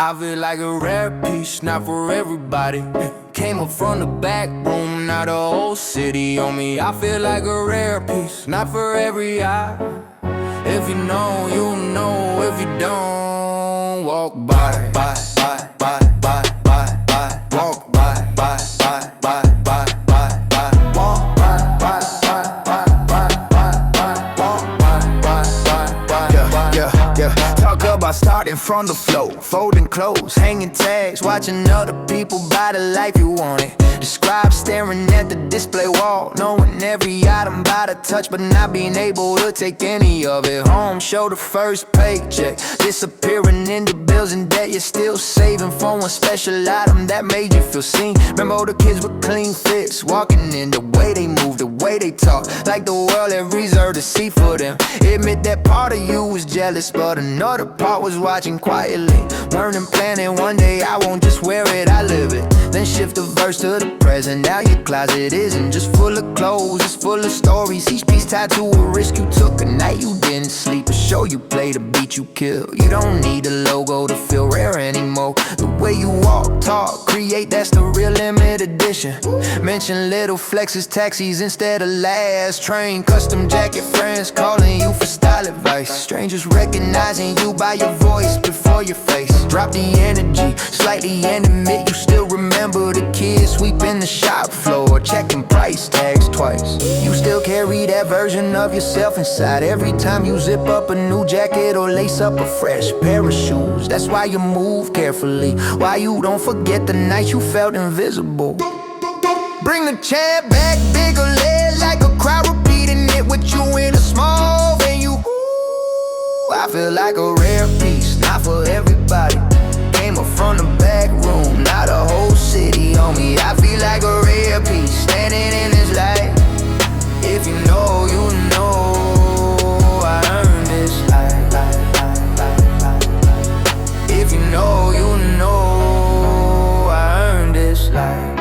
I feel like a rare piece, not for everybody. Came up from the back room, now the whole city on me. I feel like a rare piece, not for every eye. If you know, you know. If you don't, walk by, by, by, by, by, by, by. Walk by, by, by, by, by, by, by. Walk by, by, by, by, by, by, by. Walk by, by, by, by, yeah. Talk about starting from the floor, folding clothes, hanging tags, watching other people buy the life you wanted. Describe staring at the display wall, knowing every item by the touch, but not being able to take any of it home. Show the first paycheck, disappearing into bills and debt. You're still saving for one special item that made you feel seen. Remember the kids with clean fits, walking in the way they move, the way they talk, like the world had reserved a seat for them. Admit that part of you was jealous, but another part was watching quietly. Learning, planning, one day I won't just wear it, I live it. Then shift the verse to the present. Now your closet isn't just full of clothes, it's full of stories. Each piece tied to a risk you took, a night you didn't sleep, a show you played, a beat you killed. You don't need a logo to feel rare anymore. The way you walk, talk, create, that's the real limited edition. Mention little flexes, taxis instead of last train. Custom jacket, friends calling you for style advice. Strangers recognizing you by your voice before your face. Drop the energy slightly and admit you still remember the kids sweeping the shop floor, checking price tags twice. You still carry that version of yourself inside every time you zip up a new jacket or lace up a fresh pair of shoes. That's why you move carefully, why you don't forget the nights you felt invisible. Bring the chair back, bigger legs like a crowd repeating it with you in a small venue. Ooh, I feel like a rare piece, not for everybody. Came up from the back room, now the whole city on me. I feel like a rare piece, standing in this light. If you know, you know, I earned this life. If you know, you know, I earned this life.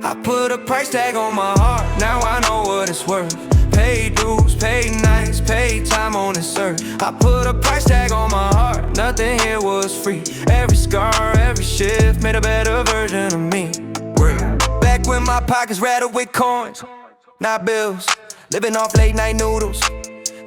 I put a price tag on my heart, now I know what it's worth. Paid dues, paid nights, paid time on this earth. I put a price tag on my heart, nothing here was free. Every scar, every shift made a better version of me. Back when my pockets rattled with coins, not bills, living off late night noodles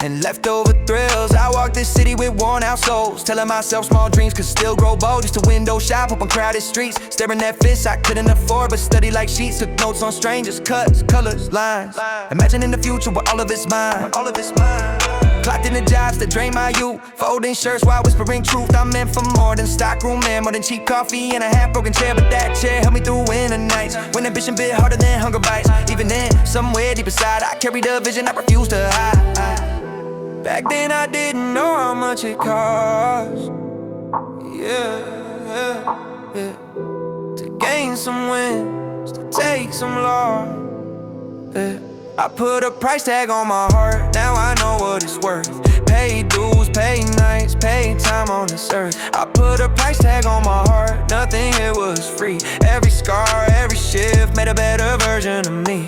and leftover thrills. I walk this city with worn out souls, telling myself small dreams could still grow bold. Used to window shop up on crowded streets, staring at fists I couldn't afford, but study like sheets. Took notes on strangers, cuts, colors, lines. Imagining the future where all of it's mine. All of it's mine. Clocked in the jobs that drain my youth, folding shirts while whispering truth. I'm meant for more than stockroom man, more than cheap coffee and a half-broken chair. But that chair held me through winter nights, when ambition bit harder than hunger bites. Even then, somewhere deep inside, I carried a vision I refused to hide. Back then I didn't know how much it cost. Yeah. To gain some wins, to take some loss. Yeah. I put a price tag on my heart, now I know what it's worth. Paid dues, paid nights, paid time on this earth. I put a price tag on my heart, nothing here was free. Every scar, every shift made a better version of me.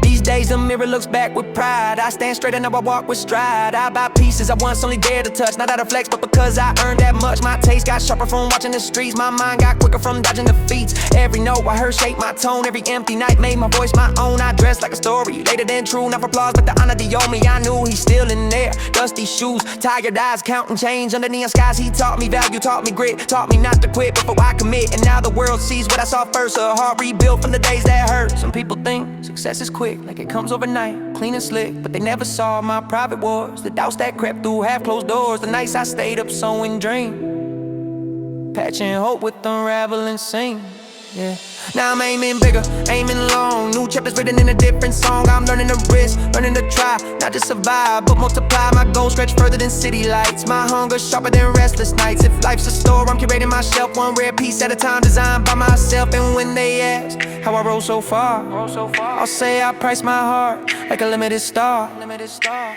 These days the mirror looks back with pride. I stand straight and now I walk with stride. I buy pieces I once only dared to touch, not out of flex but because I earned that much. My taste got sharper from watching the streets, my mind got quicker from dodging defeats. Every note I heard shaped my tone, every empty night made my voice my own. I dressed like a story, later than true, not for applause but the honor they owe me. I knew he's still in there, dusty shoes, tired eyes counting change under neon skies. He taught me value, taught me grit, taught me not to quit before I commit. And now the world sees what I saw first, a heart rebuilt from the days that hurt. Some people think success is quick, like it comes overnight, clean and slick, but they never saw my private wars, the doubts that crept through half-closed doors, the nights I stayed up sowing dream, patching hope with unraveling seam. Yeah. Now I'm aiming bigger, aiming long, new new chapters written in a different song. I'm learning to risk, learning to try, not just survive, but multiply. My goals stretch further than city lights. My hunger sharper than restless nights. If life's a store, I'm curating my shelf, one rare piece at a time, designed by myself. And when they ask how I rose so far, I'll say I price my heart like a limited star.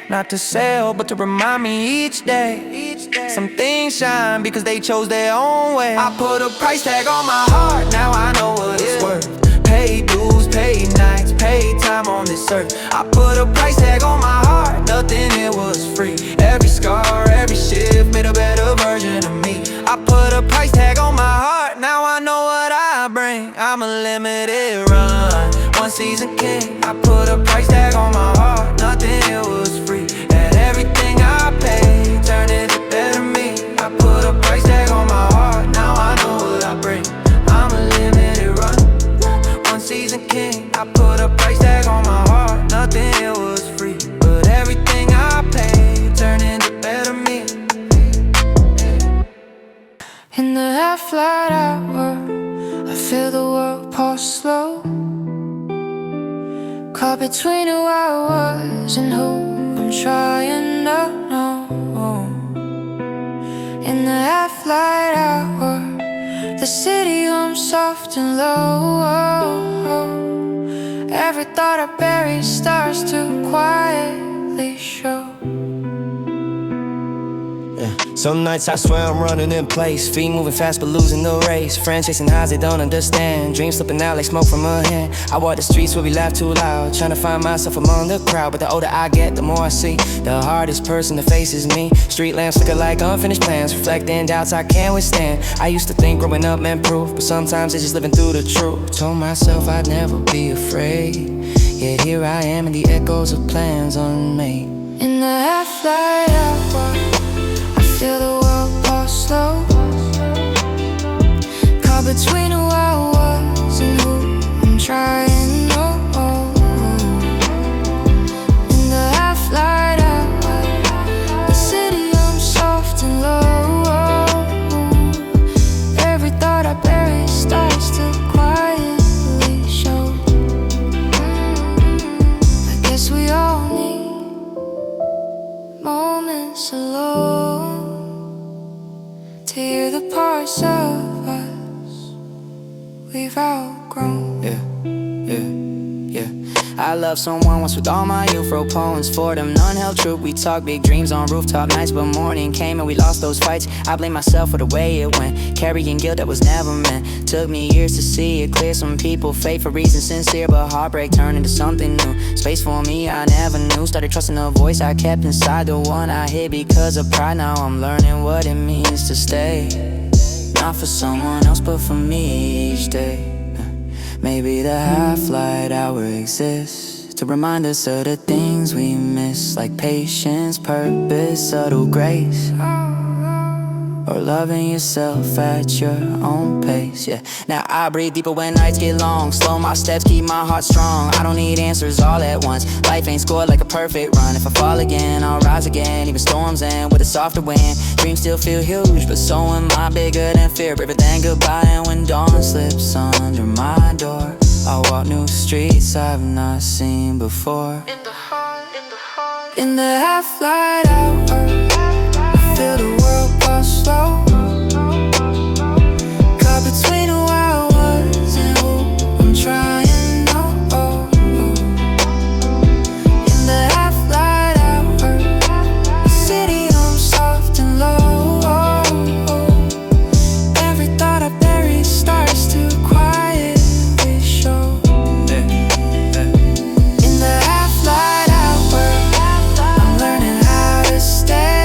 Not to sell, but to remind me each day. Some things shine because they chose their own way. I put a price tag on my heart, now I know what it's worth. Paid dues, paid nights, paid time on this earth. I put a price tag on my heart, nothing here was free. Every scar, every shift made a better version of me. I put a price tag on my heart, now I know what I bring. I'm a limited run, one season king. I put a price tag on my heart, nothing here was free. And everything I paid, turn it to better me. I put a price tag on my heart, now I know what I bring. I'm a limited run, one season king. I put a price tag on my heart, nothing here was free. But everything I paid, turn into better me. In the half-light hour, I feel the world pause slow. Caught between who I was and who I'm trying to know. In the half-light hour, the city hums soft and low. Every thought I bury starts to quietly show. Some nights I swear I'm running in place, feet moving fast but losing the race. Friends chasing highs they don't understand, dreams slipping out like smoke from a hand. I walk the streets where we laugh too loud, trying to find myself among the crowd. But the older I get, the more I see, the hardest person to face is me. Street lamps flicker like unfinished plans, reflecting doubts I can't withstand. I used to think growing up meant proof, but sometimes it's just living through the truth. Told myself I'd never be afraid, yet here I am in the echoes of plans unmade. In the half-light hour, feel the world pause slow. Caught between who I was and who I'm trying to know. In the half-light hour, the city hums soft and low. Every thought I bury starts to quietly show. I guess we all need moments alone to hear the parts of us we've outgrown. I loved someone once with all my youth, wrote poems for them, none held true. We talked big dreams on rooftop nights, but morning came and we lost those fights. I blame myself for the way it went, carrying guilt that was never meant. Took me years to see it clear, some people fake for reasons sincere, but heartbreak turned into something new. Space for me I never knew, started trusting the voice I kept inside, the one I hid because of pride. Now I'm learning what it means to stay, not for someone else but for me each day. Maybe the half-light hour exists to remind us of the things we miss, like patience, purpose, subtle grace, or loving yourself at your own pace. Yeah. Now I breathe deeper when nights get long, slow my steps, keep my heart strong. I don't need answers all at once, life ain't scored like a perfect run. If I fall again, I'll rise again, even storms end with a softer wind. Dreams still feel huge, but so am I, bigger than fear, braver than goodbye. And when dawn slips under my door, I'll walk new streets I've not seen before. In the half-light hour, I feel the world pause slow. Caught between who I was and who I'm trying to know. In the half-light hour, the city hums soft and low. Every thought I bury starts to quietly show. In the half-light hour, I'm learning how to stay.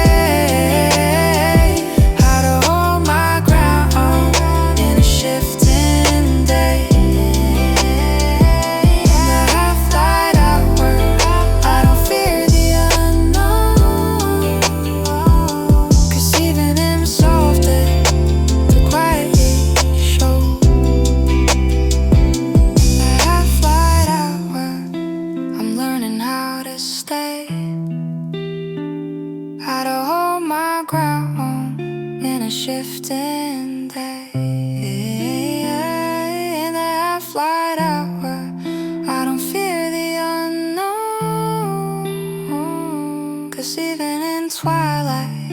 twilight,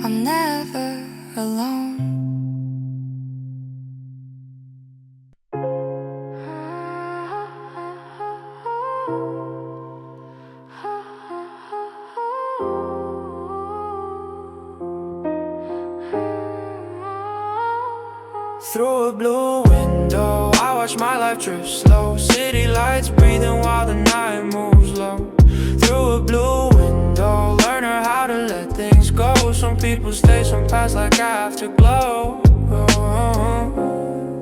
I'm never alone. Through a blue window, I watch my life drift slow. City lights breathing while the night moves low. Through a blue window, learn how to let things go. Some people stay, some pass like afterglow.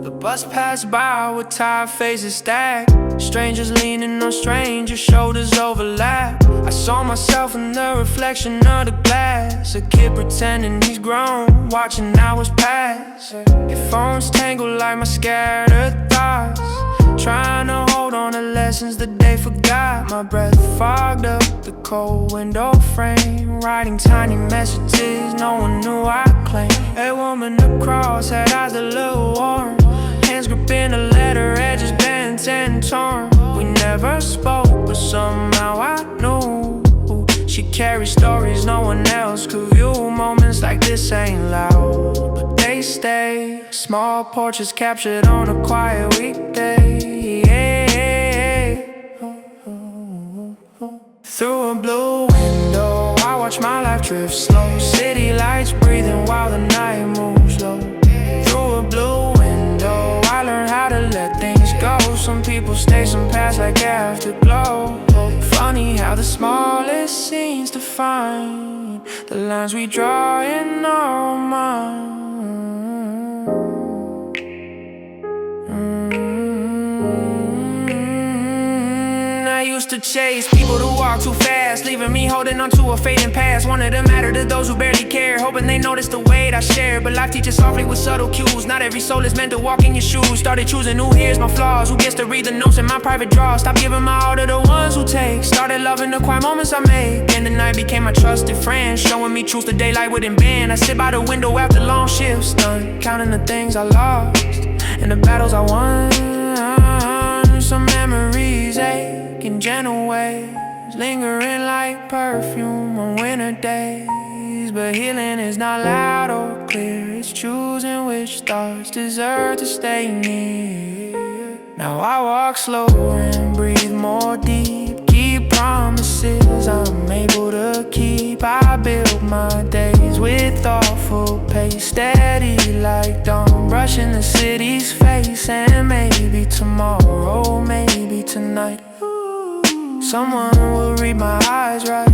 The bus passed by with tired faces stacked. Strangers leaning on strangers, shoulders overlap. I saw myself in the reflection of the glass. A kid pretending he's grown, watching hours pass. Your phone's tangled like my scattered thoughts. Trying to hold on to lessons that they forgot. My breath fogged up the cold window frame. Writing tiny messages no one knew I'd claim. A woman across had eyes a little warm. Hands gripping a letter, edges bent and torn. We never spoke, but somehow I knew she carried stories no one else could view. Moments like this ain't loud, but they stay. Small portraits captured on a quiet weekday. Through a blue window, I watch my life drift slow. City lights breathing while the night moves low. Through a blue window, I learn how to let things go. Some people stay, some pass like afterglow. Funny how the smallest scenes define the lines we draw in our own mind. I used to chase people to walk too fast, leaving me holding on to a fading past. Wanted to matter to those who barely care, hoping they notice the weight I share. But life teaches softly with subtle cues. Not every soul is meant to walk in your shoes. Started choosing who hears my flaws, who gets to read the notes in my private drawer. Stopped giving my all to the ones who take. Started loving the quiet moments I make. And the night became my trusted friend, showing me truths the daylight wouldn't bend. I sit by the window after long shifts done, counting the things I lost and the battles I won. Some memories ache in gentle ways, lingering like perfume on winter days. But healing is not loud or clear, it's choosing which thoughts deserve to stay near. Now I walk slower and breathe more deep, keep promises I'm able to keep. I build my days with thoughtful pace, steady like dawn, brushing the city's face. And maybe tomorrow, maybe tonight, someone will read my eyes right.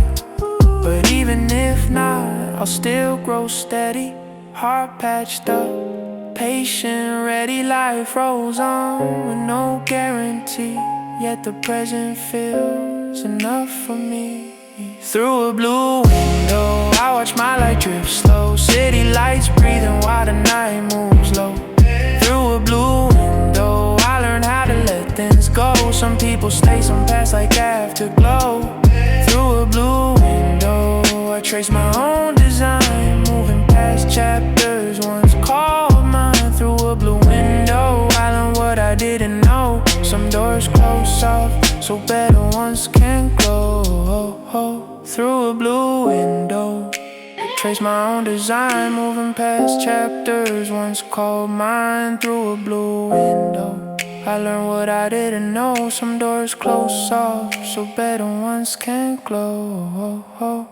But even if not, I'll still grow steady, heart patched up, patient, ready. Life rolls on with no guarantee, yet the present feels enough for me. Through a blue window, I watch my light drift slow. City lights breathing while the night moves low. Through a blue window, I learned how to let things go. Some people stay, some pass like afterglow. Through a blue window, I trace my own design, moving past chapters once called mine. Through a blue window, I learned what I didn't know. Some doors close off, so better ones can glow. Through a blue window, I trace my own design, moving past chapters once called mine. Through a blue window, I learned what I didn't know. Some doors close off, so better ones can glow.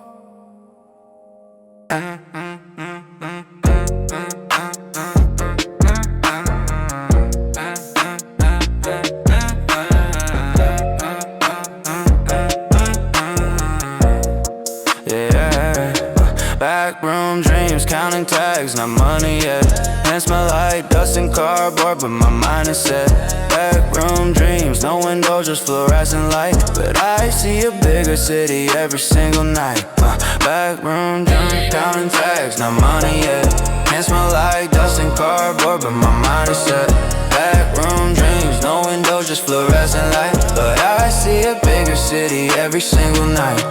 Backroom dreams, counting tags, not money yet. Hands smell like dust and cardboard, but my mind is set. Backroom dreams, no window, just fluorescent light. But I see a bigger city every single night. Backroom dreams, counting tags, not money yet. Hands smell like dust and cardboard, but my mind is set. Backroom dreams, no window, just fluorescent light. But I see a bigger city every single night.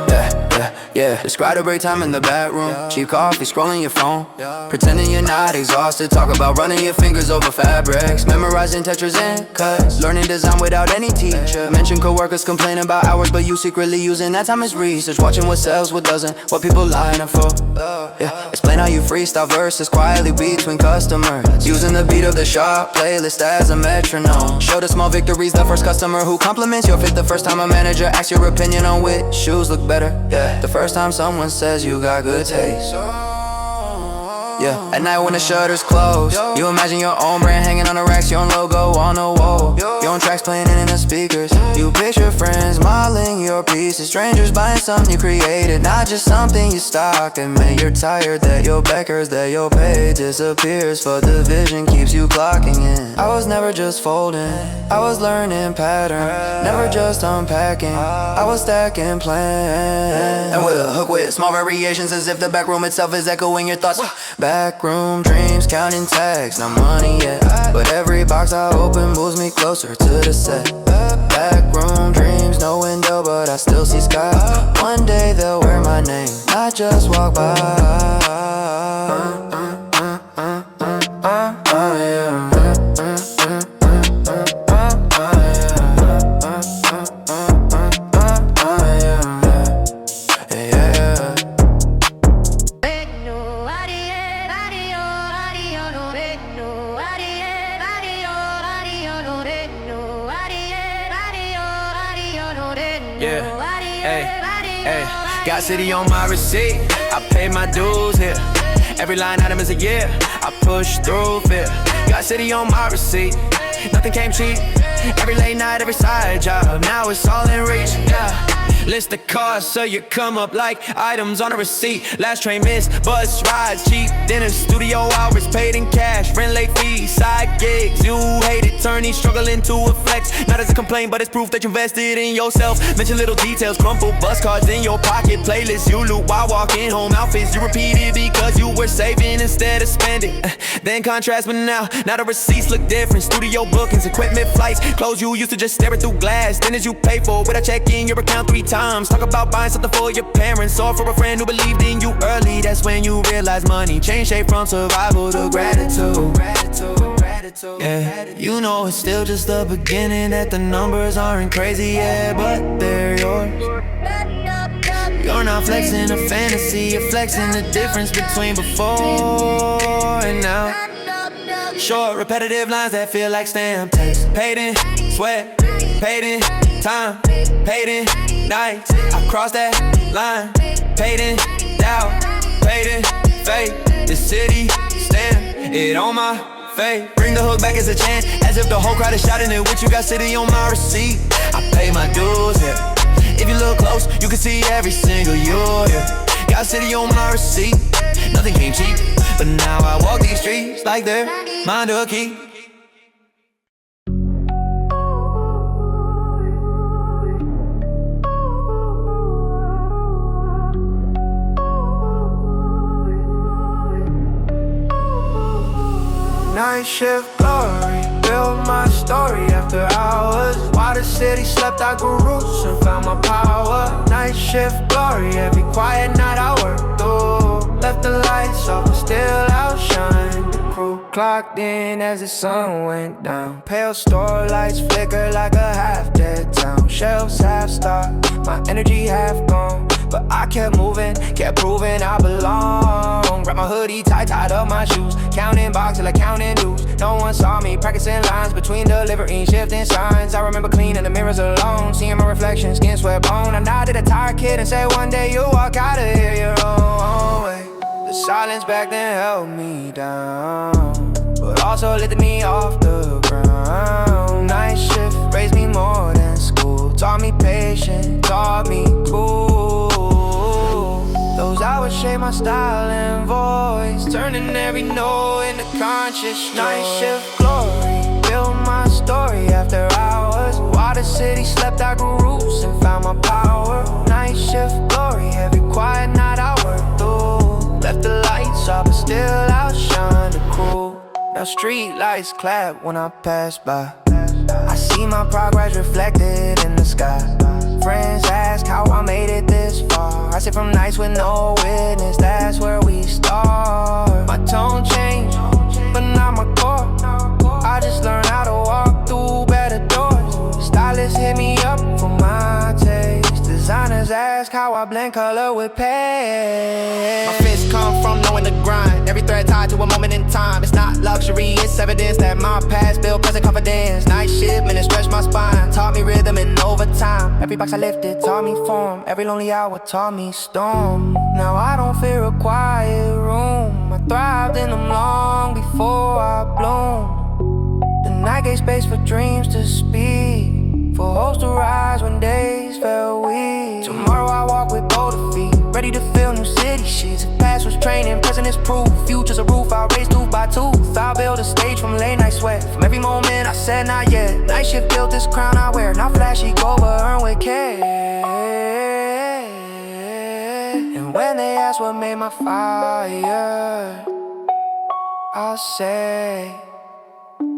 Yeah. Describe a break time in the bathroom. Cheap coffee, scrolling your phone. Pretending you're not exhausted. Talk about running your fingers over fabrics. Memorizing Tetris and cuts. Learning design without any teacher. Mention coworkers complain about hours, but you secretly using that time as research. Watching what sells, what doesn't, what people lining for. Yeah. Explain how you freestyle verses quietly between customers. Using the beat of the shop playlist as a metronome. Show the small victories, the first customer who compliments your fit. The first time a manager asks your opinion on which shoes look better. Yeah. The first time someone says you got good taste. Yeah. At night when the shutters close, you imagine your own brand hanging on the racks, your own logo on the wall, your own tracks playing in the speakers. You picture friends modeling your pieces, strangers buying something you created, not just something you stocked. And man, you're tired that your backers, that your pay disappears, but the vision keeps you clocking in. I was never just folding, I was learning pattern, never just unpacking, I was stacking plans. And with a hook with small variations, as if the back room itself is echoing your thoughts. Backroom dreams, counting tags, not money yet, but every box I open moves me closer to the set. Backroom dreams, no window, but I still see sky. One day they'll wear my name, not just walk by. Got city on my receipt, I paid my dues here. Every line item is a year, I push through fear. Got city on my receipt, nothing came cheap. Every late night, every side job, now it's all in reach. Yeah. List the costs so you come up like items on a receipt. Last train missed, bus rides, cheap dinners, studio hours paid in cash, rent late fees, side gigs. You hate it, turn each struggle into a flex. Not as a complaint, but it's proof that you invested in yourself. Mention little details, crumpled bus cards in your pocket, playlists you loot while walking home, outfits you repeated because you were saving instead of spending. Then contrast with now the receipts look different. Studio bookings, equipment flights, clothes you used to just stare at through glass. Dinners you pay for without checking your account 3 times. Talk about buying something for your parents or for a friend who believed in you early. That's when you realize money changed shape from survival to gratitude. Yeah, you know it's still just the beginning, that the numbers aren't crazy yet, but they're yours. You're not flexing a fantasy, you're flexing the difference between before and now. Short, repetitive lines that feel like stamp text. Paid in sweat, paid in time, paid in nights. I crossed that line, paid in doubt, paid in faith. The city stamp it on my face. Bring the hook back as a chant, as if the whole crowd is shouting it with you. Got city on my receipt, I pay my dues here. If you look close, you can see every single year. Got city on my receipt, nothing came cheap, but now I walk these streets like they're mine to keep. Night shift glory, build my story after hours. While the city slept, I grew roots and found my power. Night shift glory, every quiet night I worked through. Left the lights off and still outshine the crew. Clocked in as the sun went down. Pale store lights flicker like a half-dead town. Shelves half stocked, my energy half gone, but I kept moving, kept proving I belong. Wrap my hoodie tight, tied up my shoes, counting boxes till I counting dues. No one saw me practicing lines between delivery, shifting signs. I remember cleaning the mirrors alone, seeing my reflection, skin, sweat, bone. I nodded a tired kid and said, one day you'll walk out of here your own way. The silence back then held me down, but also lifted me off the ground. Night shift raised me more than school, taught me patience, taught me cool. Those hours shape my style and voice, turning every no into conscious. Night shift glory, build my story after hours. While the city slept, I grew roots and found my power. Night shift glory, every quiet night I worked through. Left the lights off but still outshine the crew. Now street lights clap when I pass by. I see my progress reflected in the sky. Friends with no witness, that's where we start. My tone changed, but not my core. I just learned how to walk through better doors. Stylists hit me up for my taste. Designers ask how I blend color with paste. My fists come from knowing the grind. Every thread tied to a moment in time. It's not luxury, it's evidence that my past built present confidence. Night shift, minutes stretch my spine. Taught me rhythm and overtime. Every box I lifted taught me form. Every lonely hour taught me storm. Now I don't fear a quiet room. I thrived in them long before I bloomed. The night gave space for dreams to speak, for hopes to rise when days felt weak. Tomorrow I walk with bolder feet, ready to fill new city sheets. If past was training, present is proof. Future's a roof, I'll raise tooth by tooth. I'll build a stage from late night sweat. From every moment I said not yet. Night shift built this crown I wear. Not flashy gold, but earned with care. And when they ask what made my fire, I'll say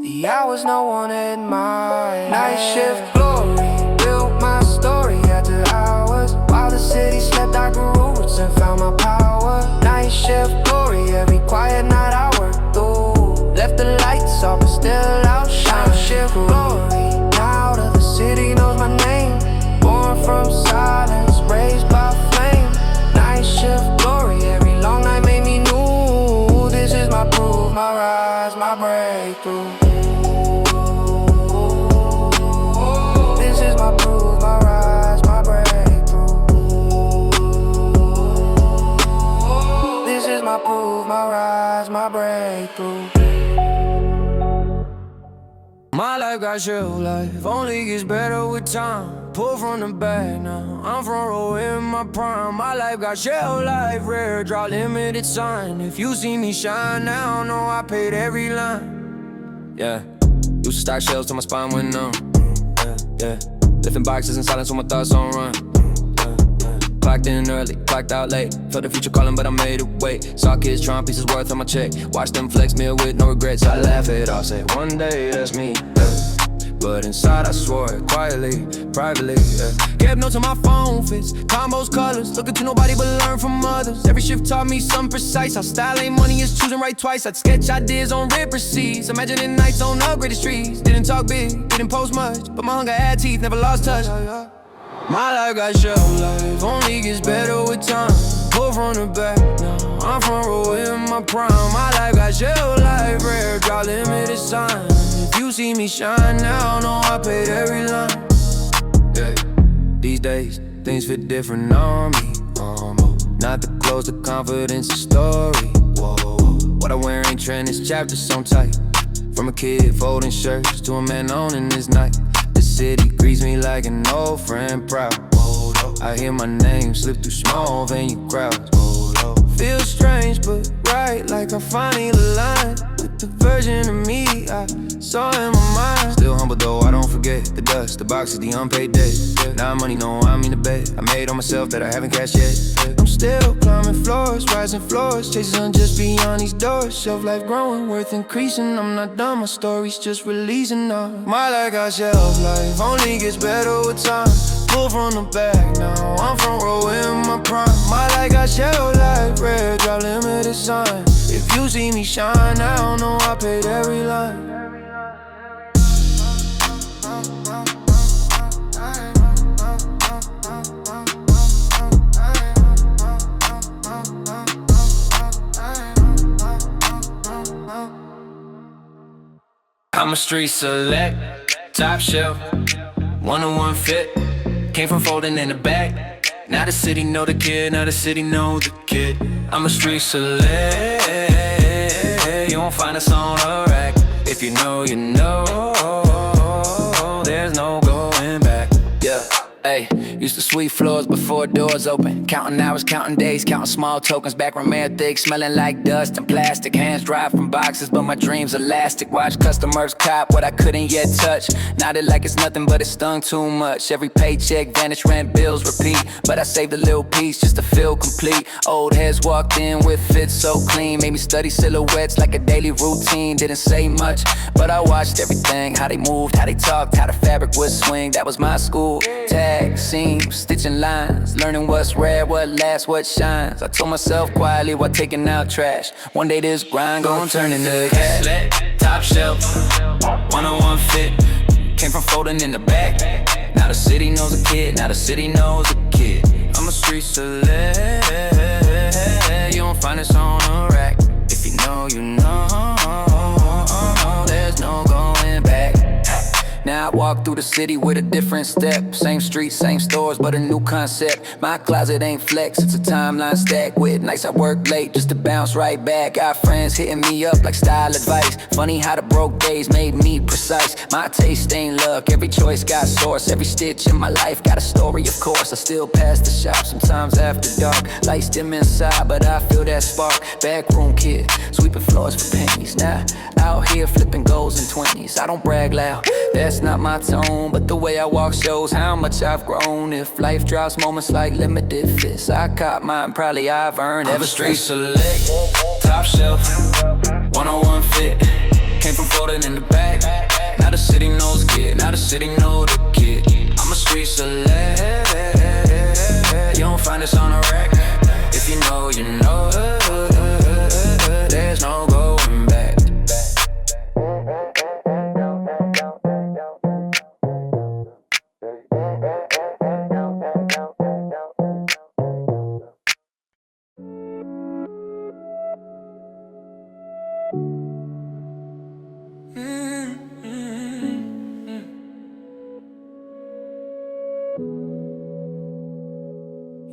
the hours no one admired. Night shift glory, built my story after hours. While the city slept, I grew roots and found my power. Night shift glory, every quiet night I worked through. Left the lights off, but still outshine. Night shift glory, now that the city knows my name. Born from silence, raised by flame. Night shift glory, every long night made me new. This is my proof, my rise, my breakthrough. My breakthrough. My life got shelf life, only gets better with time. Pull from the back now, I'm front row in my prime. My life got shelf life, rare draw limited sign. If you see me shine now, know I paid every line. Yeah, used to stock shells till my spine went numb. Yeah, lifting boxes in silence with my thoughts on run. Clocked in early, clocked out late. Felt the future calling, but I made it wait. Saw kids trying pieces worth on my check. Watch them flex meal with no regrets. I laugh it all, say one day that's me. But inside I swore it quietly, privately. Kept notes on my phone, fits, combos, colors. Looking to nobody but learn from others. Every shift taught me something precise. How style ain't money, is choosing right twice. I'd sketch ideas on rip receipts, imagining nights on upgraded streets. Didn't talk big, didn't post much, but my hunger had teeth, never lost touch. My life got shelf life, only gets better with time. Pull from the back now, I'm front row in my prime. My life got shelf life, rare draw limited sign. If you see me shine now, know I paid every line. Yeah. These days, things fit different on me. Not the clothes, the confidence, the story. Whoa. What I wear ain't trend, this chapter's so tight. From a kid folding shirts to a man owning this night. The city greets me like an old friend, proud. I hear my name slip through small venue crowds. Feels strange but right, like I finally aligned with the version of me I saw in my mind. Still humble though, I don't forget the dust, the boxes, the unpaid debt. Now money, no, I mean the bet I made on myself that I haven't cashed yet. I'm still climbing floors, rising floors, chasing just beyond these doors. Shelf life growing, worth increasing. I'm not done, my story's just releasing now. My life got shelf life, only gets better with time. Pull from the back now, I'm front row in my prime. My life got shelf life, red drop limited sign. If you see me shine now, know I paid every line. I'm a street select, top shelf, one-on-one fit. Came from folding in the back. Now the city know the kid, now the city know the kid. I'm a street select, you won't find us on a rack. If you know, you know, there's no going back. Yeah, hey, used to sweep floors before doors open. Counting hours, counting days, counting small tokens. Backroom air thick, smelling like dust and plastic. Hands dry from boxes, but my dreams elastic. Watch customers cop what I couldn't yet touch. Nodded like it's nothing, but it stung too much. Every paycheck vanish, rent bills repeat. But I saved a little piece just to feel complete. Old heads walked in with fits so clean. Made me study silhouettes like a daily routine. Didn't say much, but I watched everything. How they moved, how they talked, how the fabric would swing. That was my school. Tag bag, seams, stitching lines, learning what's rare, what lasts, what shines. I told myself quietly while taking out trash, one day this grind gon' turn into cash. Top shelf, 101 fit, came from folding in the back. Now the city knows a kid, now the city knows a kid. I'm a street celeb, you won't find this on a rack. If you know, you know, there's no going back. Now I walk through the city with a different step. Same streets, same stores, but a new concept. My closet ain't flex, it's a timeline stack with nights I work late just to bounce right back. Got friends hitting me up like style advice. Funny how the broke days made me precise. My taste ain't luck, every choice got source. Every stitch in my life got a story, of course. I still pass the shop sometimes after dark. Lights dim inside, but I feel that spark. Backroom kid, sweeping floors for pennies. Now out here flipping goals and 20s. I don't brag loud, that's not my tone, but the way I walk shows how much I've grown. If life drops moments like limited fits, I caught mine, probably I've earned every street select. Top shelf, 101 fit, came from folding in the back. Now the city knows kid, now the city know the kid. I'm a street select, you don't find this on a rack. If you know, you know, there's no going back.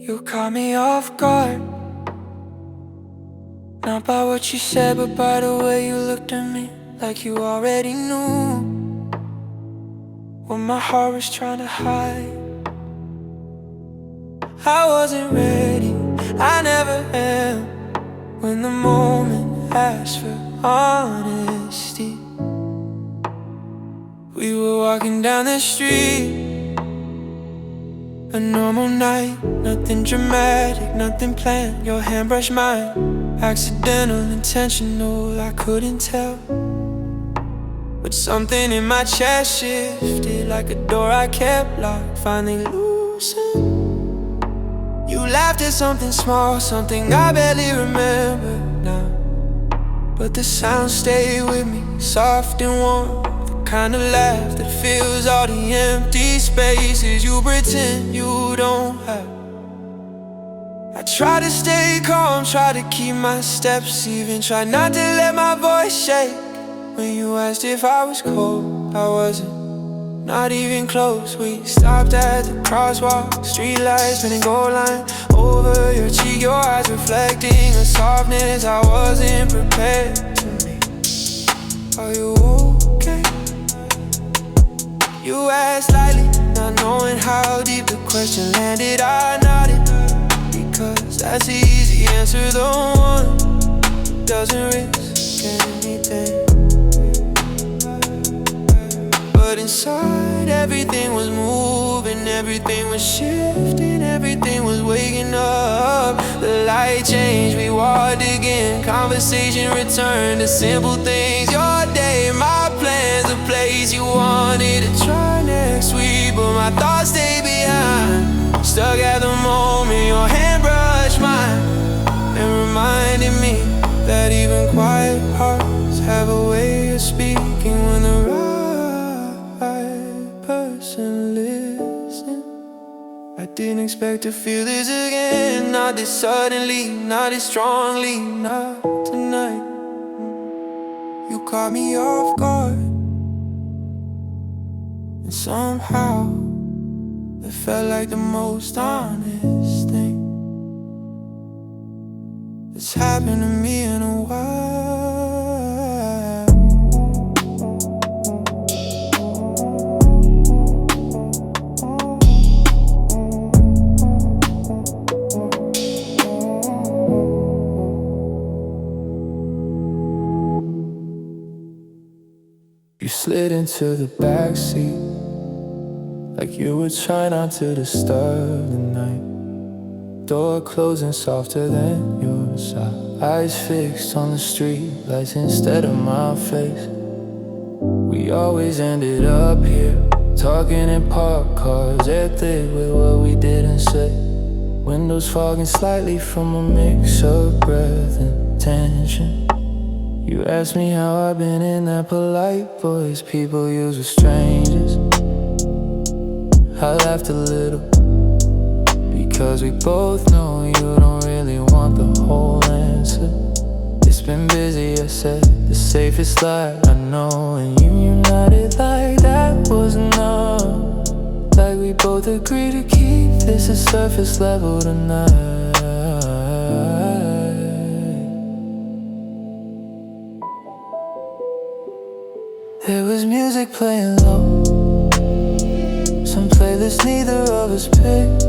You caught me off guard, not by what you said, but by the way you looked at me, like you already knew what my heart was trying to hide. I wasn't ready, I never am, when the moment asked for honesty. We were walking down the street, a normal night, nothing dramatic, nothing planned. Your hand brushed mine, accidental, intentional, I couldn't tell. But something in my chest shifted, like a door I kept locked, finally loosened. You laughed at something small, something I barely remember now, but the sound stayed with me, soft and warm. Kind of laugh that fills all the empty spaces you pretend you don't have. I try to stay calm, try to keep my steps even, try not to let my voice shake. When you asked if I was cold, I wasn't, not even close. We stopped at the crosswalk, street lights, spinning gold line over your cheek, your eyes reflecting a softness I wasn't prepared to meet. Are you okay? You asked lightly, not knowing how deep the question landed. I nodded, because that's the easy answer, the one who doesn't risk anything. But inside everything was moving, everything was shifting, everything was waking up. The light changed, we walked again, conversation returned to simple things. Your day, my plans, the place you wanted to try next week, but my thoughts stay behind. Stuck at the moment, your hand brushed mine and reminded me that even quiet hearts have a way of speaking when the right person listens. I didn't expect to feel this again, not this suddenly, not this strongly, not tonight. You caught me off guard, and somehow it felt like the most honest thing that's happened to me in a while. You slid into the backseat like you were trying not to disturb the night. Door closing softer than yours, eyes fixed on the street lights instead of my face. We always ended up here, Talking in parked cars, air thick with what we didn't say. Windows fogging slightly from a mix of breath and tension. You asked me how I've been in that polite voice people use with strangers. I laughed a little, because we both know you don't really want the whole answer. It's been busy, I said, the safest lie I know. And you nodded like that was enough, like we both agreed to keep this at surface level tonight. There was music playing low, some playlist neither of us picked,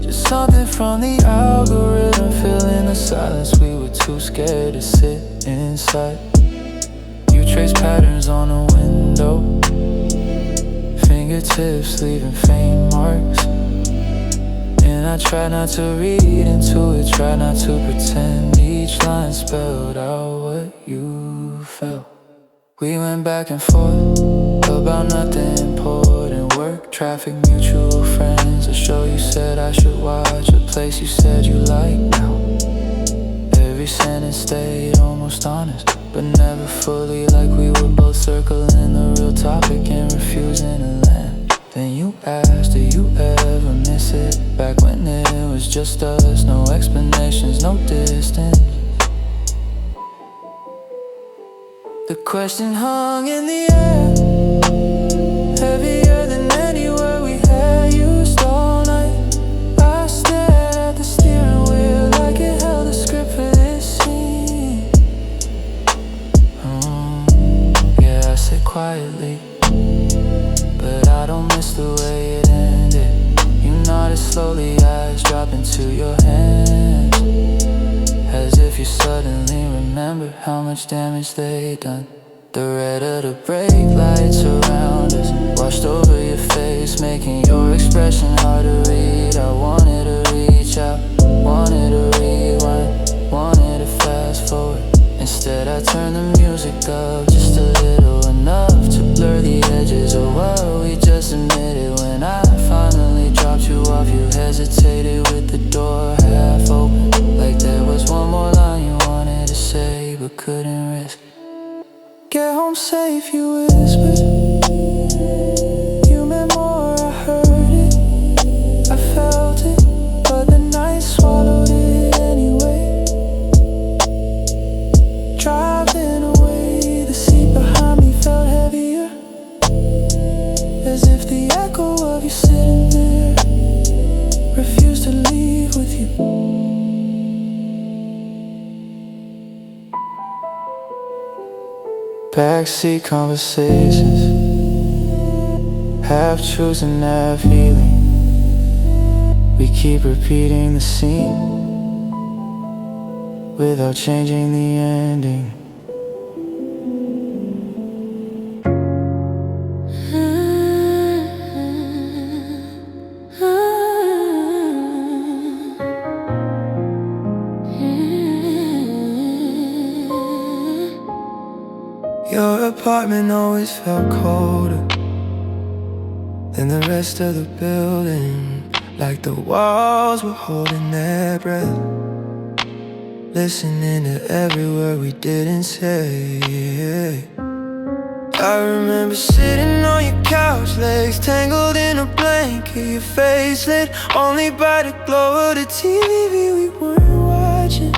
just something from the algorithm filling the silence. We were too scared to sit inside. You traced patterns on a window, fingertips leaving faint marks, and I tried not to read into it, tried not to pretend each line spelled out what you felt. We went back and forth about nothing important, work, traffic, mutual friends, a show you said I should watch, a place you said you like now. Every sentence stayed almost honest, but never fully, like we were both circling the real topic and refusing to land. Then you asked, do you ever miss it? Back when it was just us, no explanations, no distance. The question hung in the air, heavier than any word we had used all night. I stared at the steering wheel like it held a script for this scene. Yeah, I said quietly, but I don't miss the way it ended. You nodded slowly, eyes drop into your hands, as if you suddenly remember how much damage they done. The red of the brake lights around us washed over your face, making your expression hard to read. I wanted to reach out, wanted to rewind, wanted to fast forward. Instead I turned the music up just a little, enough to blur the edges of what we just admitted. When I finally dropped you off, you hesitated with the door half open, like there was one more line you wanted to say but couldn't risk. Get home safe, you whispered. You meant more, I heard it, I felt it, but the night swallowed it anyway. Driving away, the seat behind me felt heavier, as if the echo of you sitting there refused to leave with you. Backseat conversations, half truths and half feeling. We keep repeating the scene without changing the ending. Your apartment always felt colder than the rest of the building, like the walls were holding their breath, listening to every word we didn't say. I remember sitting on your couch, legs tangled in a blanket, your face lit only by the glow of the TV we weren't watching.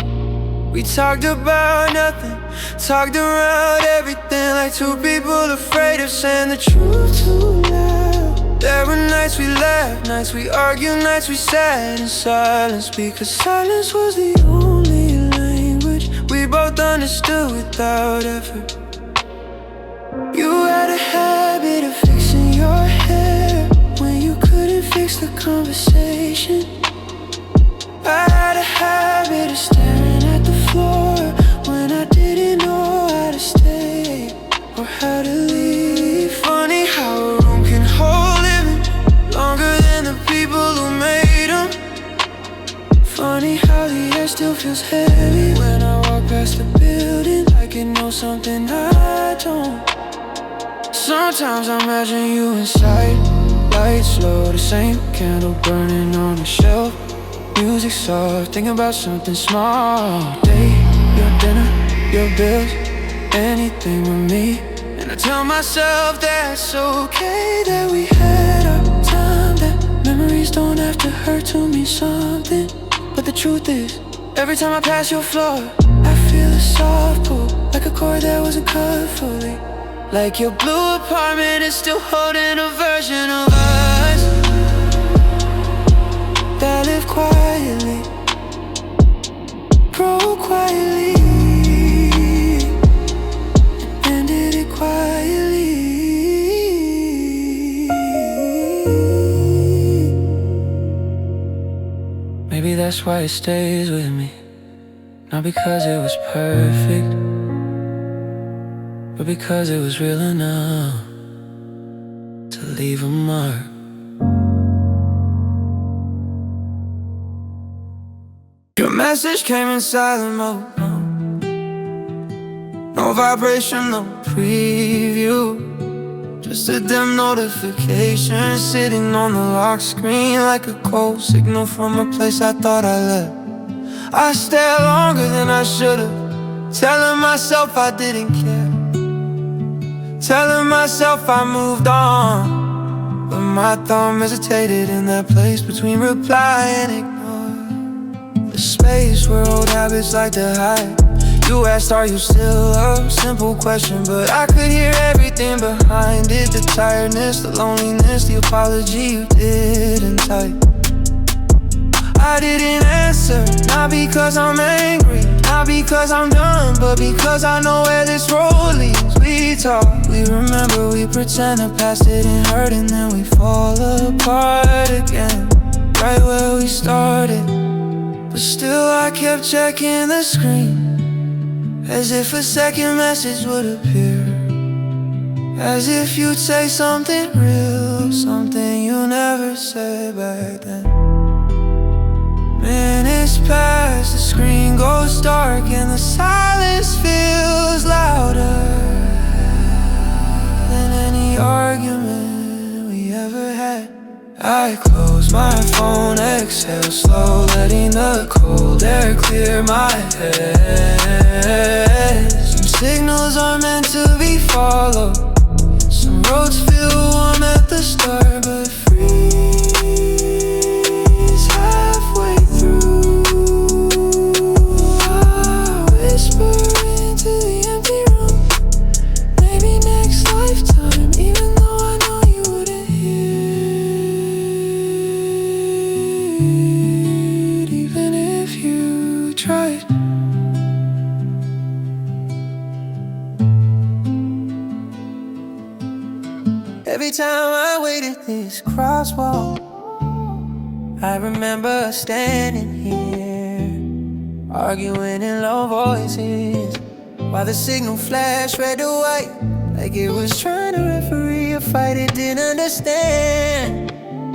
We talked about nothing, talked around everything, like two people afraid of saying the truth too loud. There were nights we laughed, nights we argued, nights we sat in silence, because silence was the only language we both understood without effort. You had a habit of fixing your hair when you couldn't fix the conversation. I had a habit of staring at the floor when I didn't know how to stay or how to leave. Funny how a room can hold living longer than the people who made them. Funny how the air still feels heavy when I walk past the building, like it knows something I don't. Sometimes Sometimes I imagine you inside. Lights low, the same candle burning on the shelf. Music soft, thinking about something small. Day, your dinner, your bills, anything with me. And I tell myself that it's okay that we had our time, that memories don't have to hurt to mean something. But the truth is, every time I pass your floor, I feel a soft pull, like a chord that wasn't cut fully. Like your blue apartment is still holding a version of us that live quietly, broke quietly, and ended it quietly. Maybe that's why it stays with me. Not because it was perfect, but because it was real enough to leave a mark. Your message came in silent mode. No vibration, no preview. Just a dim notification sitting on the lock screen, like a cold signal from a place I thought I left. I stayed longer than I should've, telling myself I didn't care, telling myself I moved on. But my thumb hesitated in that place between reply and ignore. The space where old habits like to hide. You asked, are you still up? Simple question, but I could hear everything behind it. The tiredness, the loneliness, the apology you didn't type. I didn't answer, not because I'm angry, not because I'm done, but because I know where this road leads. We talk, we remember, we pretend the past didn't hurt, and then we fall apart again, right where we started. But still I kept checking the screen, as if a second message would appear, as if you'd say something real, something you never said back then. Minutes pass, the screen goes dark, and the silence feels louder than any argument we ever had. I close my phone, exhale slow, letting the cold air clear my head. Some signals are meant to be followed, some roads feel warm at the start, but freeze halfway through. I whisper into the empty room, maybe next lifetime, even though I know you wouldn't hear it, even if you tried. Every time I wait at this crosswalk, I remember standing here, arguing in low voices, while the signal flashed red to white, like it was trying to referee a fight it didn't understand.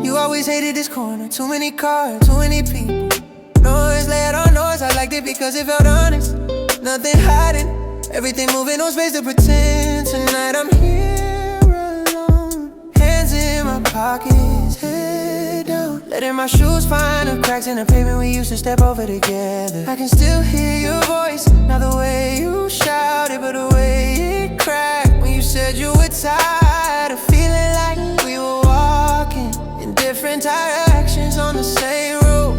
You always hated this corner, too many cars, too many people. Noise, let on noise, I liked it because it felt honest. Nothing hiding, everything moving, no space to pretend. Tonight I'm here alone, hands in my pockets, head down, letting my shoes find the cracks in the pavement we used to step over together. I can still hear your voice, not the way you shouted, but the way it cracked when you said you were tired of feeling like we were walking in different directions on the same road.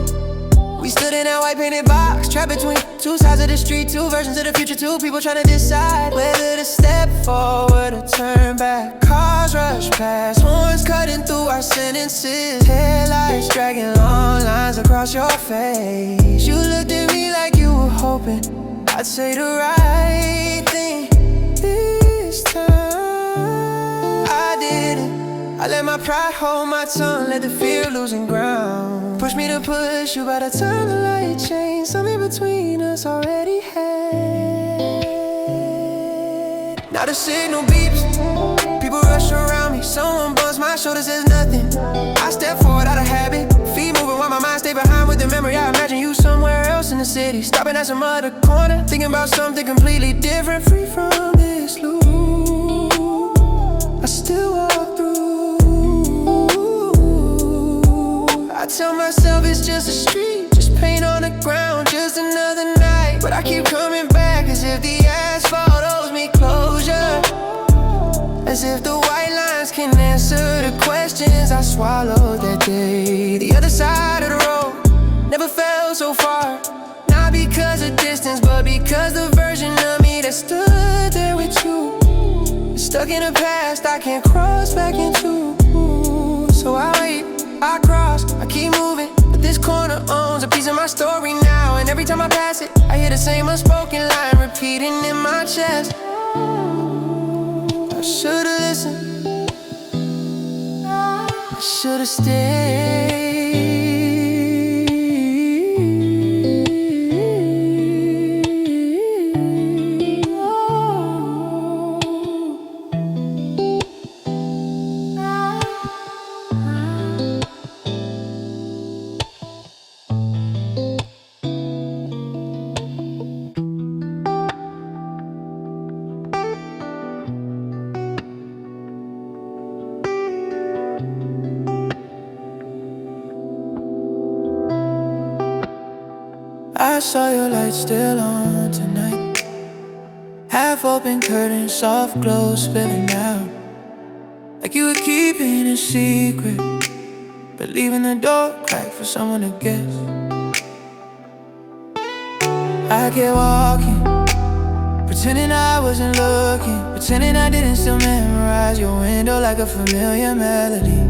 We stood in that white painted box, trapped between two sides of the street, two versions of the future, two people trying to decide whether to step forward or turn back. Cars rush past, horns cutting through our sentences, headlights dragging long lines across your face. You looked at me like you were hoping I'd say the right thing this time. I didn't. I let my pride hold my tongue, let the fear losing ground. Push me to push you, by the time the light changed, something between us already had. Now the signal beeps, people rush around me, someone bumps my shoulders, says nothing. I step forward out of habit, feet moving while my mind stay behind with the memory. I imagine you somewhere else in the city, stopping at some other corner, thinking about something completely different, free from this loop. I still walk through. I tell myself it's just a street, just paint on the ground, just another night. But I keep coming back as if the asphalt owes me closure, as if the white lines can answer the questions I swallowed that day. The other side of the road never felt so far, not because of distance, but because the version of me that stood there with you is stuck in the past I can't cross back into. So I wait, I cross, I keep moving, but this corner owns a piece of my story now. And every time I pass it, I hear the same unspoken line repeating in my chest. I should've listened, I should've stayed. I saw your light still on tonight. Half open curtains, soft glow spilling out, like you were keeping a secret, but leaving the door cracked for someone to guess. I kept walking, pretending I wasn't looking, pretending I didn't still memorize your window like a familiar melody.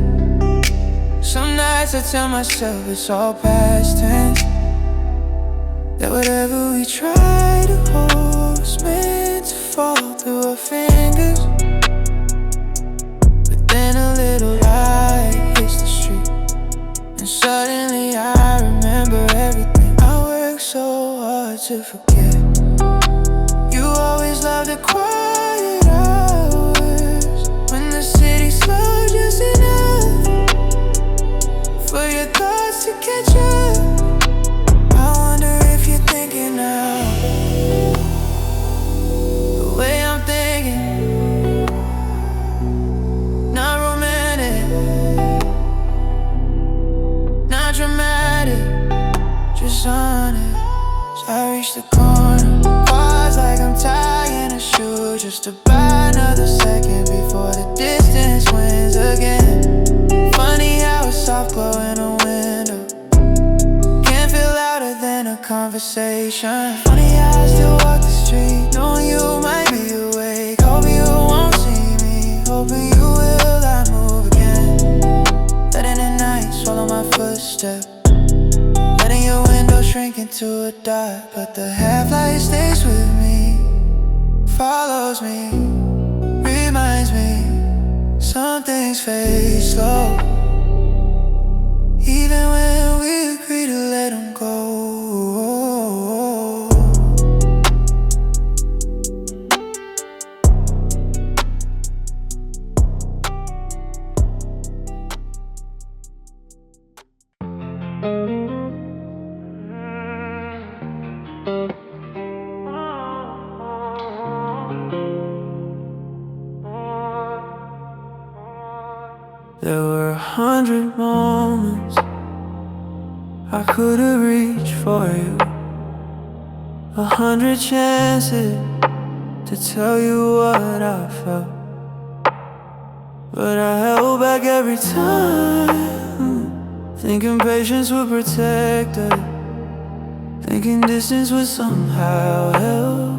Some nights I tell myself it's all past tense, that whatever we try to hold is meant to fall through our fingers. But then a little light hits the street, and suddenly I remember everything I worked so hard to forget. You always loved the quiet hours, when the city slowed just enough for your thoughts to catch up. The way I'm thinking, not romantic, not dramatic, just honest. So I reach the corner, pause like I'm tying a shoe, just to buy another second before the distance wins again. Funny how a soft glow in a window can feel louder than a conversation. Funny how I still walk the street, knowing you might be awake, hoping you won't see me, hoping you will. I move again, letting the night swallow my footsteps, letting your window shrink into a dot. But the half-light stays with me, follows me, reminds me some things fade slow, even when we agree to let them go. There were 100 moments I could have reached for you, 100 chances to tell you what I felt, but I held back every time, thinking patience would protect us, thinking distance would somehow help.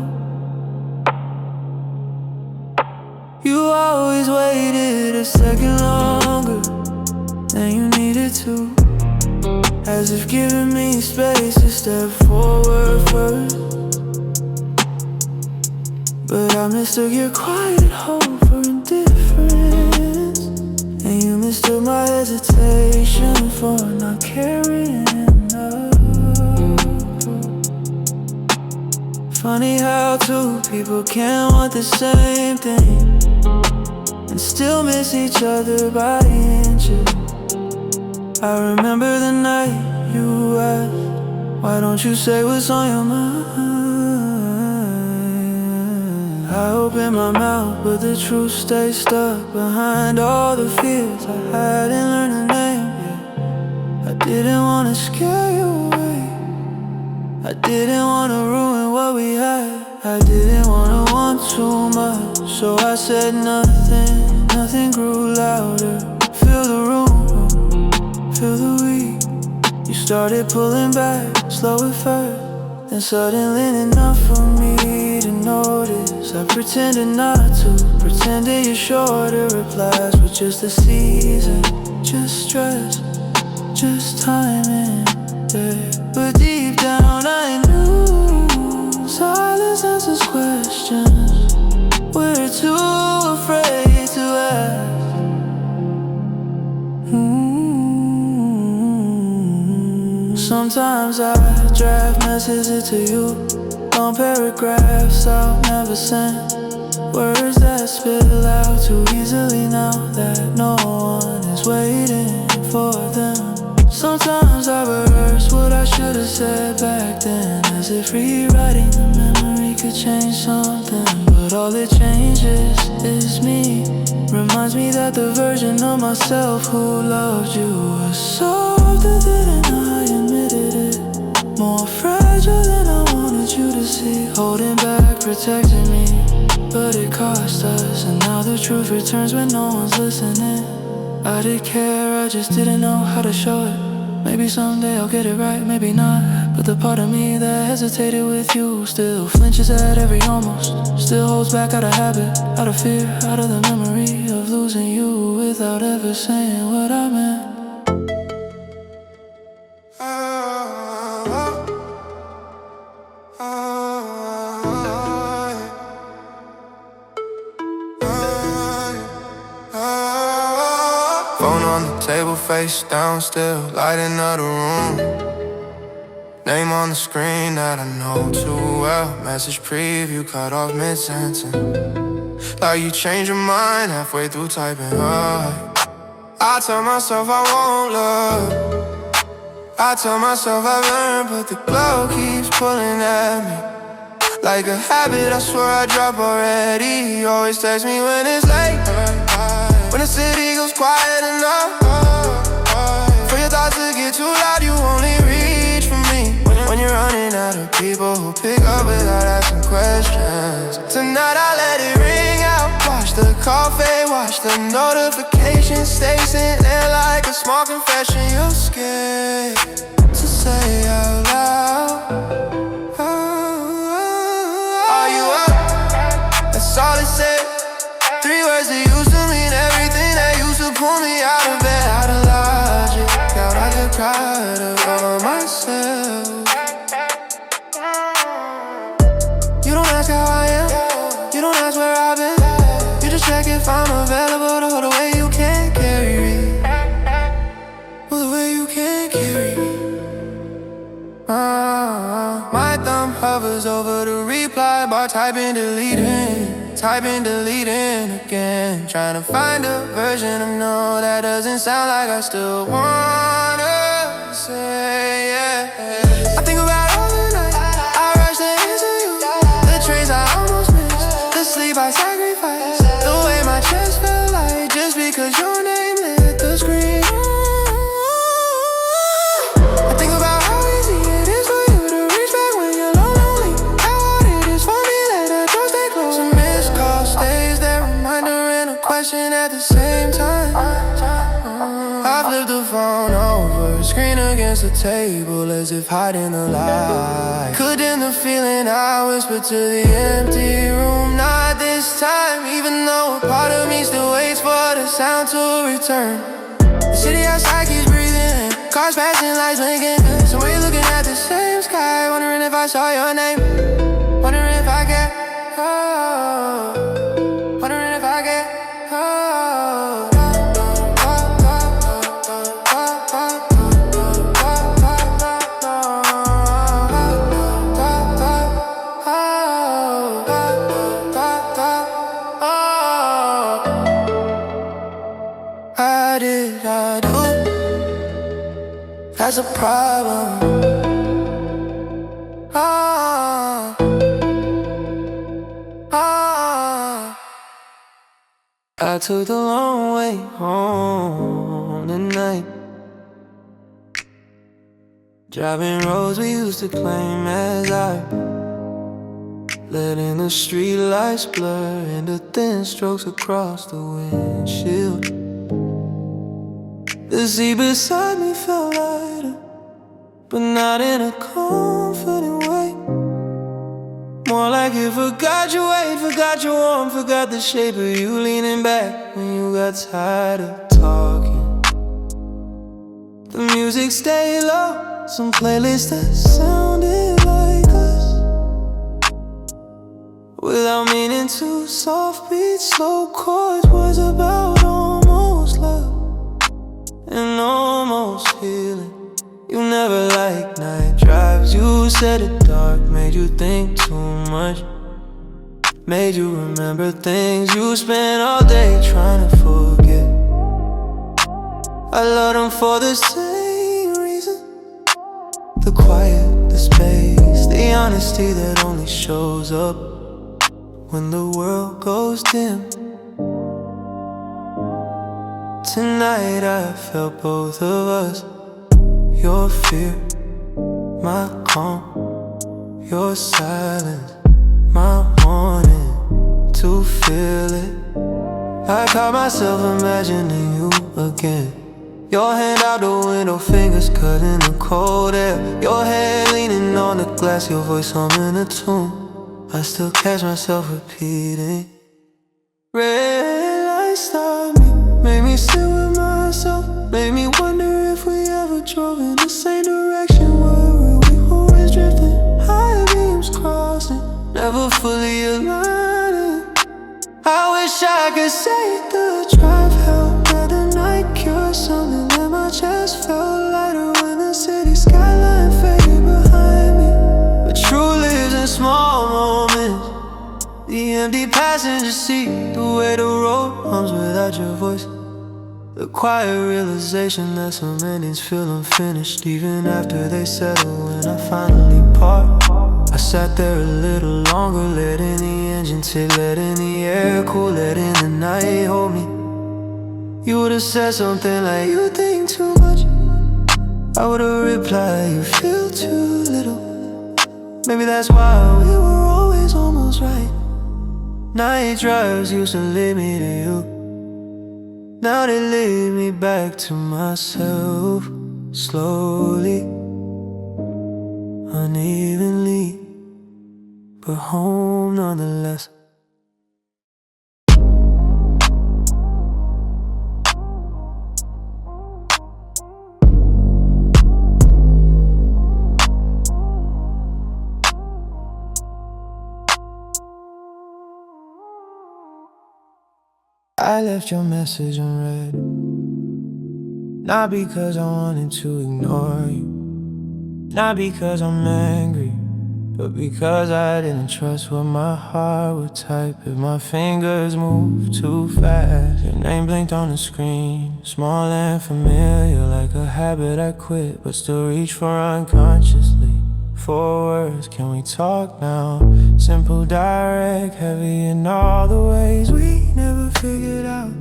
You always waited a second longer than you needed to, as if giving me space to step forward first. But I mistook your quiet hope for indifference, and you mistook my hesitation for not caring enough. Funny how two people can want the same thing and still miss each other by inches. I remember the night you asked, why don't you say what's on your mind? I open my mouth, but the truth stays stuck behind all the fears I hadn't learned to name yet. I didn't wanna scare you away, I didn't wanna ruin what we had, I didn't wanna want too much, so I said nothing, nothing grew louder. Fill the room, feel the weak. You started pulling back, slow at first, then suddenly enough for me to notice. I pretended not to, pretended you're shorter replies were just a season, just stress, just timing, yeah. But deep down I knew silence answers questions we're too afraid to ask. Sometimes I draft messages to you, long paragraphs I'll never send, words that spill out too easily now that no one is waiting for them. Sometimes I rehearse what I should have said back then, as if rewriting the memory could change something. But all it changes is me, reminds me that the version of myself who loved you was softer than I admitted it, more fragile than I wanted you to see, holding back, protecting me, but it cost us. And now the truth returns when no one's listening. I did care, I just didn't know how to show it. Maybe someday I'll get it right, maybe not. But the part of me that hesitated with you still flinches at every almost, still holds back out of habit, out of fear, out of the memory of losing you without ever saying what I meant. Phone on the table, face down, still lighting up the room. Name on the screen that I know too well. Message preview cut off mid-sentence, like you change your mind halfway through typing up. I tell myself I won't love, I tell myself I've learned, but the glow keeps pulling at me. Like a habit, I swear I drop already. You always text me when it's late, when the city goes quiet enough for your thoughts to get too loud. You only reach for me when you're running out of people who pick up without asking questions. Tonight I let it ring out, watch the call fade, watch the notifications stay sent there like a small confession you're scared to say out loud. Are you up? That's all it said. 3 words that used to mean everything, that used to pull me out of bed, out of logic, out I could cry to all myself. You don't ask how I am, you don't ask where I've been, you just check if I'm available to hold the way you can't carry me, well, the way you can't carry me. My thumb hovers over the reply bar, typing, deleting again, trying to find a version of no that doesn't sound like I still wanna say yeah. I think about all the nights I rush to answer you, the trains I almost missed, the sleep I sacrificed, the way my chest felt light just because your name lit the screen. I think about how easy it is for you to reach back when you're lonely, how hard it is for me that the door stay closed. A missed call stays there, reminder and a question at the same time. I flipped the phone over, screen against the table as if hiding the light. Couldn't the feeling I whispered to the empty room, not this time, even though a part of me still waits for the sound to return. The city outside keeps breathing, cars passing, lights blinking, so we're looking at the same sky, wondering if I saw your name, wondering if I get wondering if I get How did I do? That's a problem. Ah, ah. I took the long way home tonight. Driving roads we used to claim as art, letting the street lights blur into thin strokes across the windshield. The seat beside me felt lighter, but not in a comforting way. More like it forgot your weight, forgot your warmth, forgot the shape of you leaning back when you got tired of talking. The music stayed low, some playlists that sounded like us, without meaning to. Soft beats, slow chords, words about almost love and almost healing. You never liked night drives. You said it dark made you think too much, made you remember things you spent all day trying to forget. I love them for the same reason: the quiet, the space, the honesty that only shows up when the world goes dim. Tonight I felt both of us. Your fear, my calm. Your silence, my warning to feel it. I caught myself imagining you again. Your hand out the window, fingers cutting the cold air. Your head leaning on the glass, your voice humming a tune. I still catch myself repeating. Red lights stopped me, made me sit with myself, made me wonder if we ever drove in the same direction. Were we always drifting? High beams crossing, never fully aligning. I wish I could say the drive helped, that the night cured something, that my chest felt lighter when the city skyline faded behind me. But true lives in small moments, the empty passenger seat, the way the road hums without your voice, the quiet realization that some endings feel unfinished even after they settle. When I finally part, I sat there a little longer, letting the engine tick, letting the air cool, letting the night hold me. You would've said something like, you think too much. I would've replied, you feel too little. Maybe that's why we were always almost right. Night drives used to lead me to you, now they lead me back to myself. Slowly, unevenly, but home nonetheless. I left your message unread, not because I wanted to ignore you, not because I'm angry, but because I didn't trust what my heart would type if my fingers moved too fast. Your name blinked on the screen, small and familiar, like a habit I quit but still reach for unconsciously. 4 words, can we talk now? Simple, direct, heavy in all the ways we never figured out.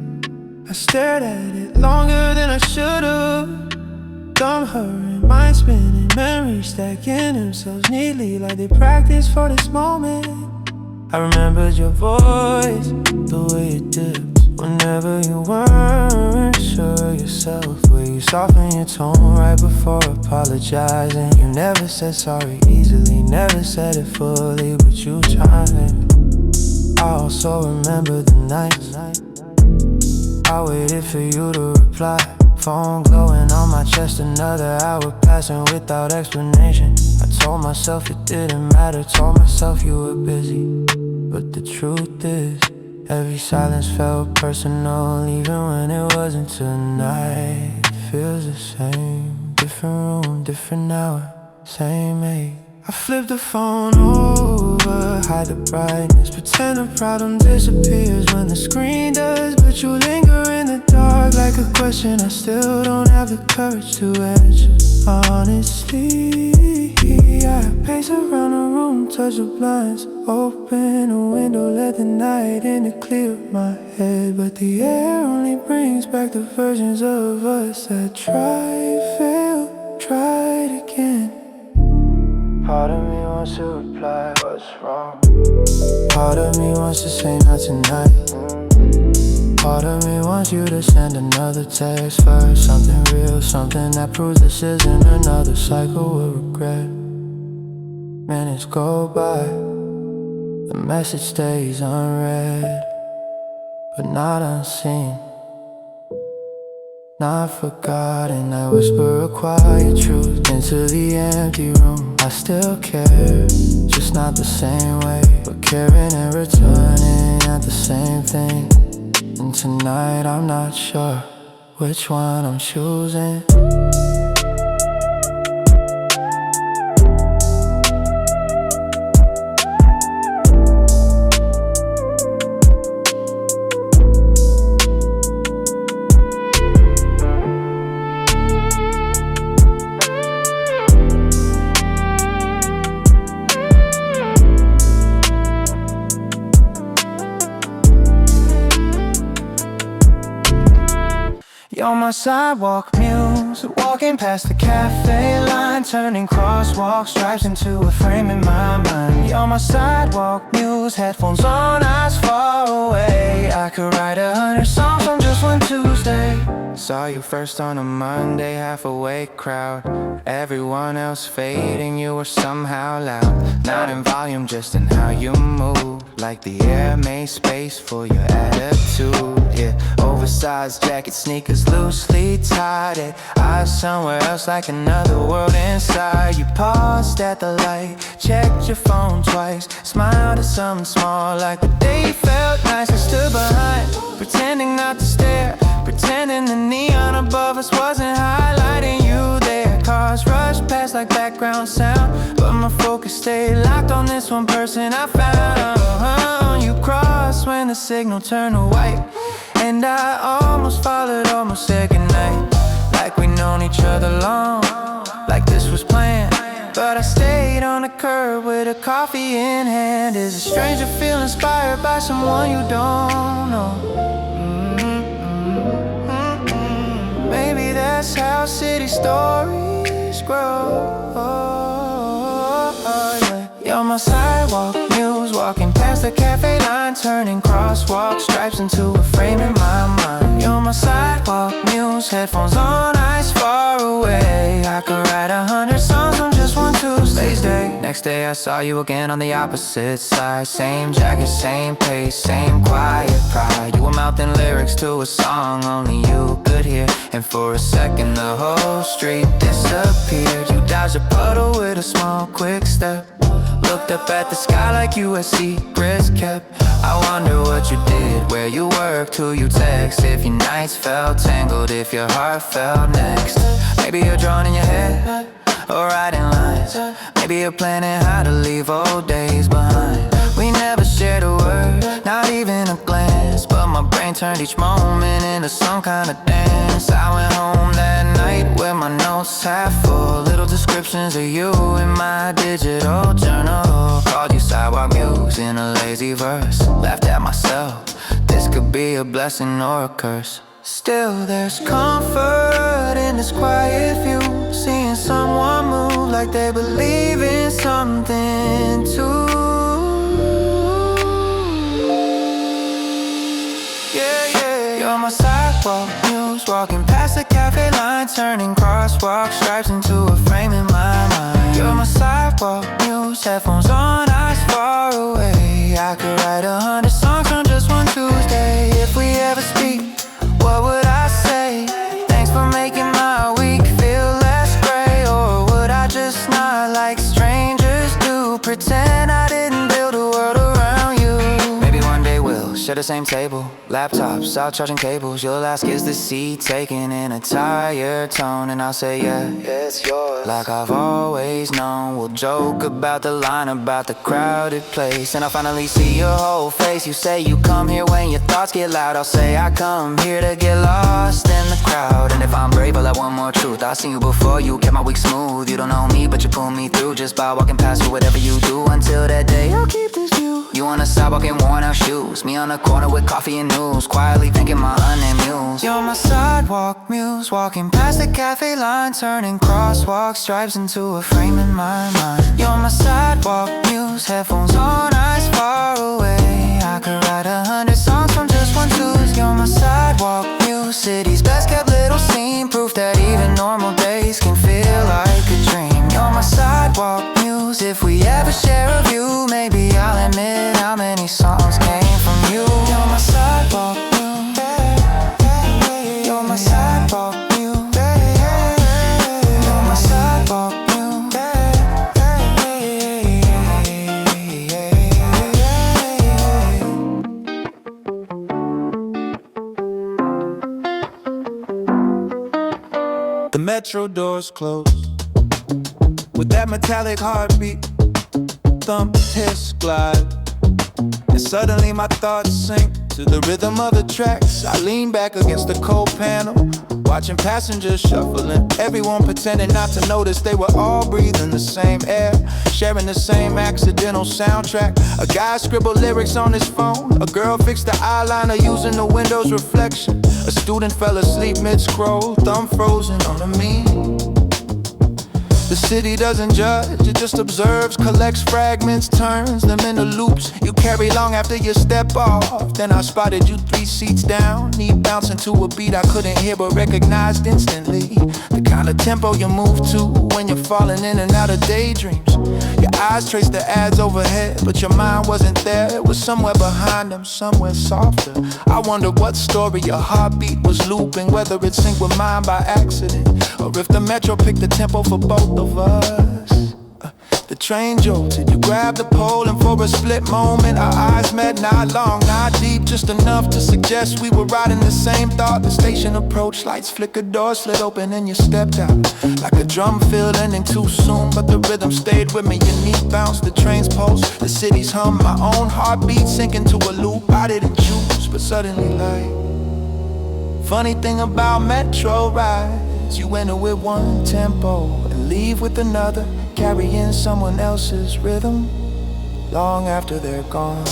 I stared at it longer than I should've. Thumb hurting, mind spinning, memories stacking themselves neatly like they practiced for this moment. I remembered your voice, the way it dipped whenever you weren't sure of yourself, the way you softened your tone right before apologizing. You never said sorry easily, never said it fully, but you tried. I also remember the nights I waited for you to reply, phone glowing on my chest, another hour passing without explanation. I told myself it didn't matter, told myself you were busy, but the truth is, every silence felt personal, even when it wasn't tonight. It feels the same, different room, different hour, same age, I flip the phone over, hide the brightness, pretend the problem disappears when the screen does. But you linger in the dark like a question I still don't have the courage to answer. Honestly, I pace around the room, touch the blinds, open a window, let the night in to clear my head. But the air only brings back the versions of us that tried, failed, tried again. Part of me wants to reply, what's wrong? Part of me wants to say not tonight. Part of me wants you to send another text first. Something real, something that proves this isn't another cycle of regret. Minutes go by, the message stays unread, but not unseen, not forgotten. I whisper a quiet truth into the empty room. I still care, just not the same way. But caring and returning at the same thing. And tonight I'm not sure which one I'm choosing. You're my sidewalk muse, walking past the cafe line, turning crosswalk stripes into a frame in my mind. You're my sidewalk muse, headphones on, eyes far away. I could write 100 songs on just one Tuesday. Saw you first on a Monday, half awake crowd. Everyone else fading, you were somehow loud. Not in volume, just in how you move. Like the air made space for your attitude. Yeah, oversized jacket, sneakers loosely tied. Eyes somewhere else like another world inside. You paused at the light, checked your phone twice, smiled at something small like the day felt nice. I stood behind, pretending not to stare, pretending the neon above us wasn't highlighting you there. Cars rushed past like background sound, but my focus stayed locked on this one person I found. You crossed when the signal turned to white, and I almost followed, almost said goodnight. Like we known each other long, like this was planned. But I stayed on the curb with a coffee in hand. Is it strange to feel inspired by someone you don't know? Maybe that's how city stories grow. Yeah. You're my sidewalk muse, walking past the cafe line, turning crosswalk stripes into a frame in my mind. You're my sidewalk muse, headphones on, eyes far away. I could write 100 songs on just one Tuesday's day. Next day I saw you again on the opposite side. Same jacket, same pace, same quiet pride. You were mouthing lyrics to a song only you could hear. And for a second the whole street disappeared. You dodged a puddle with a small quick step, looked up at the sky like you had secrets kept. I wonder what you did, where you worked, who you text. If your nights felt tangled, if your heart felt next. Maybe you're drawing in your head, or writing lines. Maybe you're planning how to leave old days behind. We never shared a word, not even a glance, but my brain turned each moment into some kind of dance. I went home that night with my notes half full, little descriptions of you in my digital journal. Called you sidewalk muse in a lazy verse, laughed at myself, this could be a blessing or a curse. Still there's comfort in this quiet view, seeing someone move like they believe in something too. You're my sidewalk muse, walking past the cafe line, turning crosswalk stripes into a frame in my mind. You're my sidewalk muse, headphones on, eyes far away. I could write 100 songs on just one Tuesday. If we ever speak, what would I say? Thanks for making my week feel less gray. Or would I just nod like strangers do, pretend I didn't build a world around you? Maybe one day we'll share the same table. Laptops, out charging cables. You'll ask, is the seat taken in a tired tone? And I'll say, yeah, it's yours. Like I've always known. We'll joke about the line, about the crowded place. And I'll finally see your whole face. You say you come here when your thoughts get loud. I'll say I come here to get lost in the crowd. And if I'm brave, I'll have one more truth. I've seen you before, you kept my week smooth. You don't know me, but you pull me through just by walking past you, whatever you do. Until that day, I'll keep this view. You on the sidewalk in worn out shoes, me on the corner with coffee and news, quietly thinking my unnamed muse. You're my sidewalk muse, walking past the cafe line, turning crosswalk stripes into a frame in my mind. You're my sidewalk muse, headphones on, eyes far away. I could write 100 songs from just one twos. You're my sidewalk muse, city's best kept little scene, proof that even normal days can feel like a dream. You're my sidewalk muse, if we ever share a view, maybe I'll admit how many songs came from you. You're my sidewalk muse, you're my sidewalk muse, you're my sidewalk muse. The metro doors close with that metallic heartbeat, thump, hiss, glide. And suddenly my thoughts sink to the rhythm of the tracks. I lean back against the cold panel, watching passengers shuffling, everyone pretending not to notice they were all breathing the same air, sharing the same accidental soundtrack. A guy scribbled lyrics on his phone, a girl fixed the eyeliner using the window's reflection. A student fell asleep mid-scroll, thumb frozen on a meme. The city doesn't judge, it just observes, collects fragments, turns them into loops you carry long after you step off. Then I spotted you 3 seats down, knee bouncing to a beat I couldn't hear but recognized instantly. The kind of tempo you move to when you're falling in and out of daydreams. Your eyes traced the ads overhead, but your mind wasn't there. It was somewhere behind them, somewhere softer. I wondered what story your heartbeat was looping, whether it synced with mine by accident, or if the metro picked the tempo for both of us. The train jolted, you grabbed the pole, and for a split moment our eyes met, not long, not deep, just enough to suggest we were riding the same thought. The station approached, lights flickered, doors slid open and you stepped out. Like a drum fill ending too soon, but the rhythm stayed with me. Your knee bounced, the train's pulse, the city's hum, my own heartbeat sink into a loop. I didn't choose, but suddenly like, funny thing about metro rides, you enter with one tempo and leave with another, carrying someone else's rhythm long after they're gone.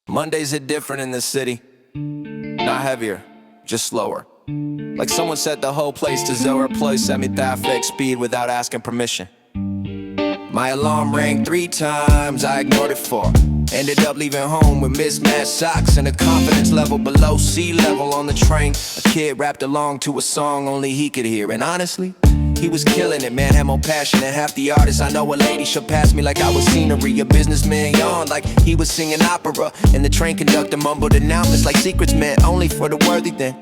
Mondays are different in the city, not heavier, just slower. Like someone set the whole place to 0 plus semi-fast speed without asking permission. My alarm rang 3 times, I ignored it 4. Ended up leaving home with mismatched socks and a confidence level below sea level on the train. A kid rapped along to a song only he could hear, and honestly, he was killing it, man, had more passion than half the artists I know. A lady should pass me like I was scenery. A businessman yawned like he was singing opera, and the train conductor mumbled announcements like secrets meant only for the worthy then.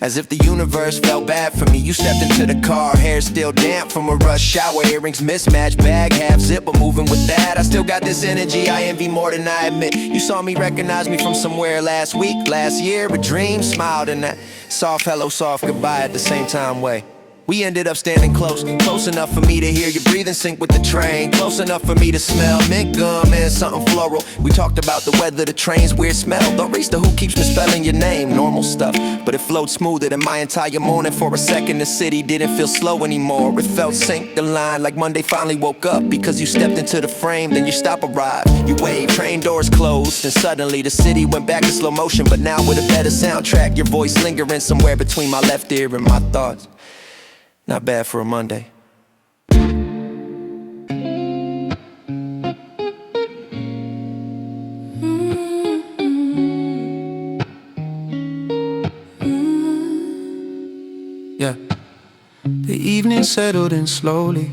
As if the universe felt bad for me. You stepped into the car, hair still damp from a rush shower, earrings mismatched, bag half zip, but moving with that. I still got this energy, I envy more than I admit. You saw me, recognize me from somewhere last week, last year. A dream, smiled in that soft hello, soft goodbye at the same time way. We ended up standing close, close enough for me to hear your breathing sync with the train, close enough for me to smell mint gum and something floral. We talked about the weather, the train's weird smell. Don't reach the who keeps misspelling your name, normal stuff, but it flowed smoother than my entire morning. For a second the city didn't feel slow anymore. It felt synced aligned like Monday finally woke up, because you stepped into the frame, then your stop arrived. You waved, train doors closed, and suddenly the city went back in slow motion, but now with a better soundtrack. Your voice lingering somewhere between my left ear and my thoughts. Not bad for a Monday. Yeah. The evening settled in slowly.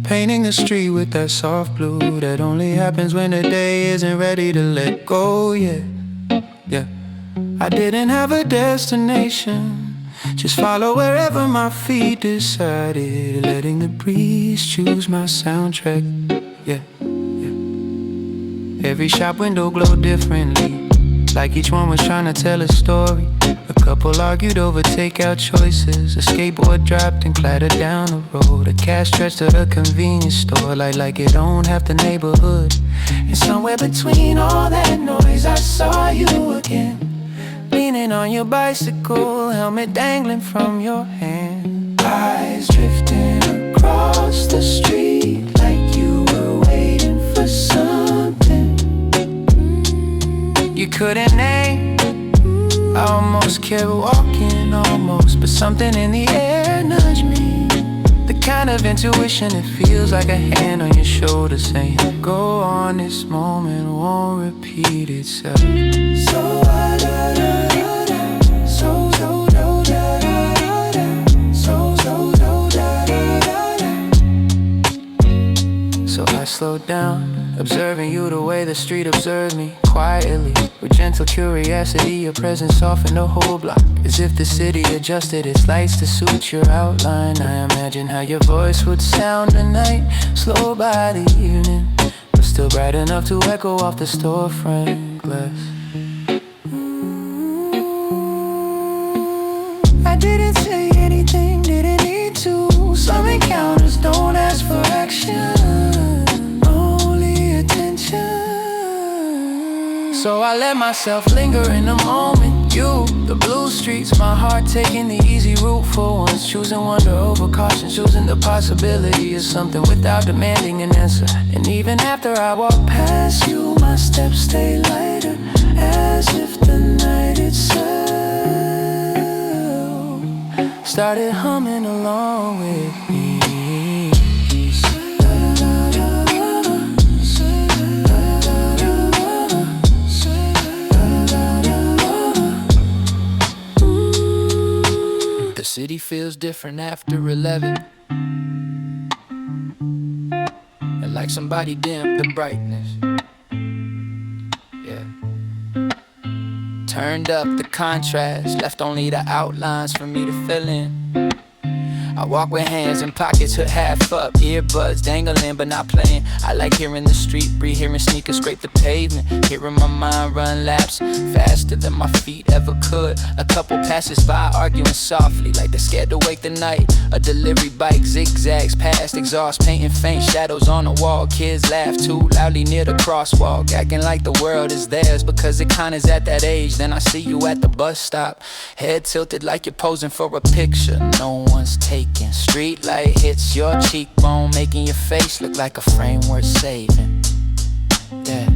painting the street with that soft blue that only happens when the day isn't ready to let go. Yeah, yeah. I didn't have a destination, just follow wherever my feet decided, letting the breeze choose my soundtrack. Yeah, yeah. Every shop window glowed differently, like each one was trying to tell a story. A couple argued over takeout choices, a skateboard dropped and clattered down the road. A cash stretched to the convenience store like it owned half the neighborhood. And somewhere between all that noise I saw you again, leaning on your bicycle, helmet dangling from your hand. Eyes drifting across the street like you were waiting for something you couldn't name. I almost kept walking, almost, but something in the air nudged me. The kind of intuition that feels like a hand on your shoulder saying, go on, this moment won't repeat itself. So I slowed down, observing you the way the street observed me. Quietly, with gentle curiosity, your presence softened the whole block, as if the city adjusted its lights to suit your outline. I imagine how your voice would sound tonight, slow by the evening, but still bright enough to echo off the storefront glass. I didn't say anything, didn't need to. Some encounters don't ask for action, so I let myself linger in the moment. You, the blue streets, my heart taking the easy route for once, choosing wonder over caution, choosing the possibility of something without demanding an answer. And even after I walk past you, my steps stay lighter, as if the night itself started humming along with me. The city feels different after 11, and like somebody dimmed the brightness. Yeah, turned up the contrast, left only the outlines for me to fill in. I walk with hands in pockets, hood half up, earbuds dangling but not playing. I like hearing the street breathe, hearing sneakers scrape the pavement, hearing my mind run laps faster than my feet ever could. A couple passes by arguing softly like they're scared to wake the night. A delivery bike zigzags past exhaust, painting faint shadows on the wall. Kids laugh too loudly near the crosswalk, acting like the world is theirs because it kinda's at that age. Then I see you at the bus stop, head tilted like you're posing for a picture no one's taking. Street light hits your cheekbone, making your face look like a frame worth saving. Yeah,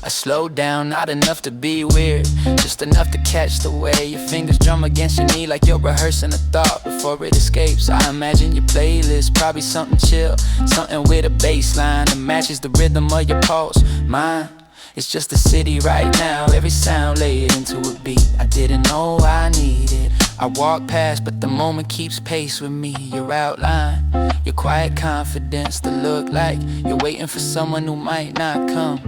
I slowed down, not enough to be weird, just enough to catch the way your fingers drum against your knee like you're rehearsing a thought before it escapes. I imagine your playlist, probably something chill, something with a bass line that matches the rhythm of your pulse. Mine, it's just the city right now, every sound laid into a beat I didn't know I needed. I walk past, but the moment keeps pace with me. Your outline, your quiet confidence, the look like you're waiting for someone who might not come.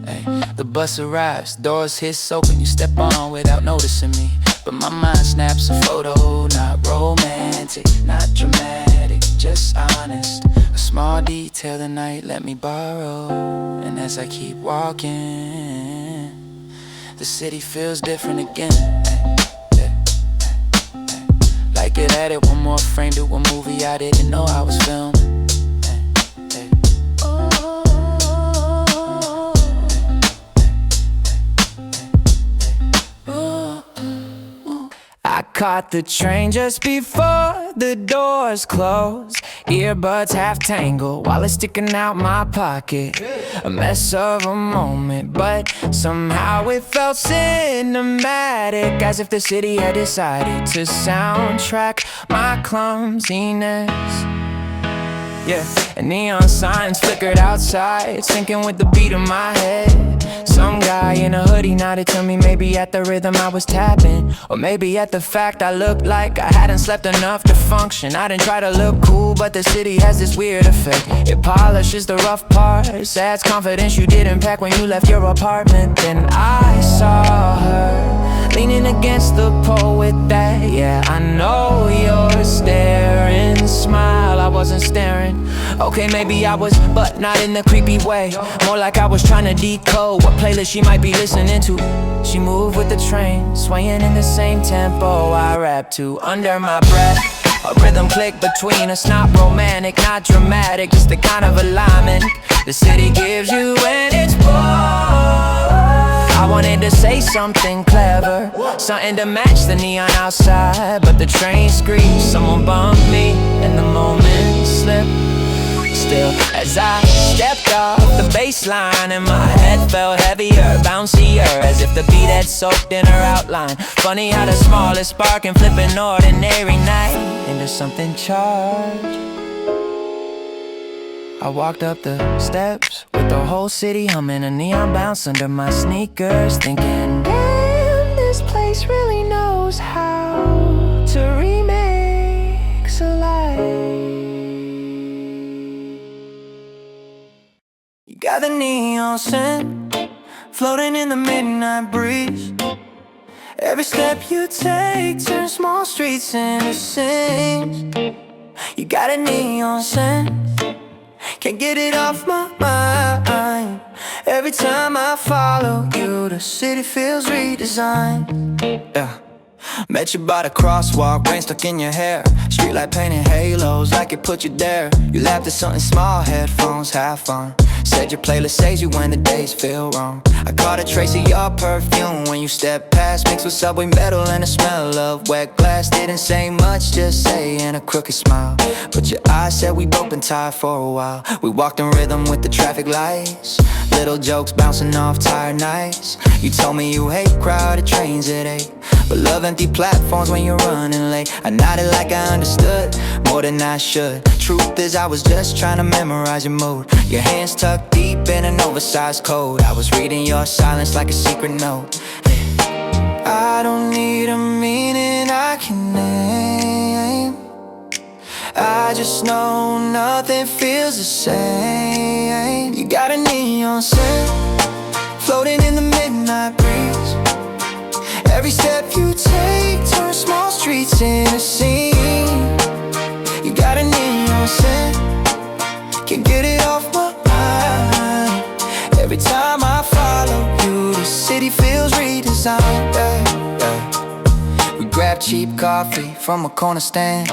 Hey, the bus arrives, doors hiss open, you step on without noticing me. But my mind snaps a photo, not romantic, not dramatic, just honest. A small detail the night let me borrow, and as I keep walking, the city feels different again. Like it added one more frame to a movie I didn't know I was filming. I caught the train just before the doors closed, earbuds half tangled, wallet sticking out my pocket. A mess of a moment, but somehow it felt cinematic, as if the city had decided to soundtrack my clumsiness. Yeah, and neon signs flickered outside, syncing with the beat of my head. Some guy in a hoodie nodded to me, maybe at the rhythm I was tapping, or maybe at the fact I looked like I hadn't slept enough to function. I didn't try to look cool, but the city has this weird effect. It polishes the rough parts, adds confidence you didn't pack when you left your apartment. Then I saw her leaning against the pole with that, yeah, I know you're staring smile. I wasn't staring, okay, maybe I was, but not in the creepy way. More like I was trying to decode what playlist she might be listening to. She moved with the train, swaying in the same tempo I rap to. Under my breath, a rhythm click between us, not romantic, not dramatic, just the kind of alignment the city gives you when it's bored. I wanted to say something clever, something to match the neon outside, but the train screamed, someone bumped me, and the moment slipped. Still, as I stepped off the baseline and my head felt heavier, bouncier, as if the beat had soaked in her outline. Funny how the smallest spark can flip an ordinary night into something charged. I walked up the steps with the whole city humming, a neon bounce under my sneakers, thinking, damn, this place really knows how to remix a life. You got the neon scent floating in the midnight breeze. Every step you take turns small streets into scenes. You got a neon scent, can't get it off my mind. Every time I follow you, the city feels redesigned. Yeah. Met you by the crosswalk, rain stuck in your hair. Streetlight painted halos like it put you there. You laughed at something small, headphones, have fun. Said your playlist saves you when the days feel wrong. I caught a trace of your perfume when you stepped past, mixed with subway metal and the smell of wet glass. Didn't say much, just saying a crooked smile. But your eyes said we both been tired for a while. We walked in rhythm with the traffic lights, little jokes bouncing off tired nights. You told me you hate crowded trains at 8, but love empty platforms when you're running late. I nodded like I understood, more than I should. Truth is I was just trying to memorize your mood. Your hands tucked deep in an oversized coat. I was reading your silence like a secret note. I don't need a meaning I can name. I just know nothing feels the same. You got a neon scent floating in the midnight breeze. Every step you take turns small streets into scene. You got a neon scent, can't get it off my mind. Every time I follow you, the city feels redesigned. Yeah, yeah. We grabbed cheap coffee from a corner stand,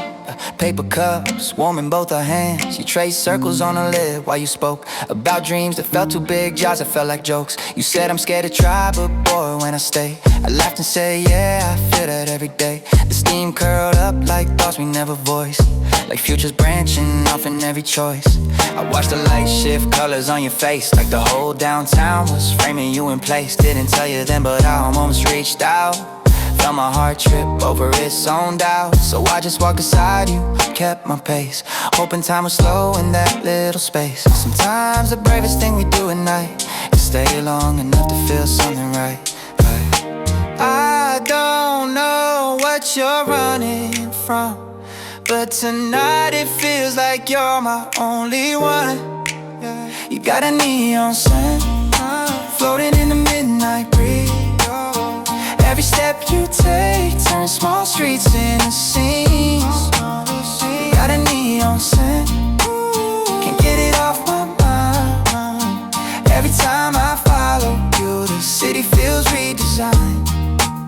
paper cups warm in both our hands. You traced circles on the lid while you spoke about dreams that felt too big, jobs that felt like jokes. You said I'm scared to try, but boy, when I stay, I laughed and said, yeah, I feel that every day. The steam curled up like thoughts we never voiced, like futures branching off in every choice. I watched the light shift colors on your face, like the whole downtown was framing you in place. Didn't tell you then, but I almost reached out. Felt my heart trip over its own doubt. So I just walked beside you, kept my pace, hoping time was slow in that little space. Sometimes the bravest thing we do at night is stay long enough to feel something right. I don't know what you're running from, but tonight it feels like you're my only one. You got a neon sun floating in the midnight breeze. Every step you take turns small streets into scenes. Got a neon scent, can't get it off my mind. Every time I follow you, the city feels redesigned.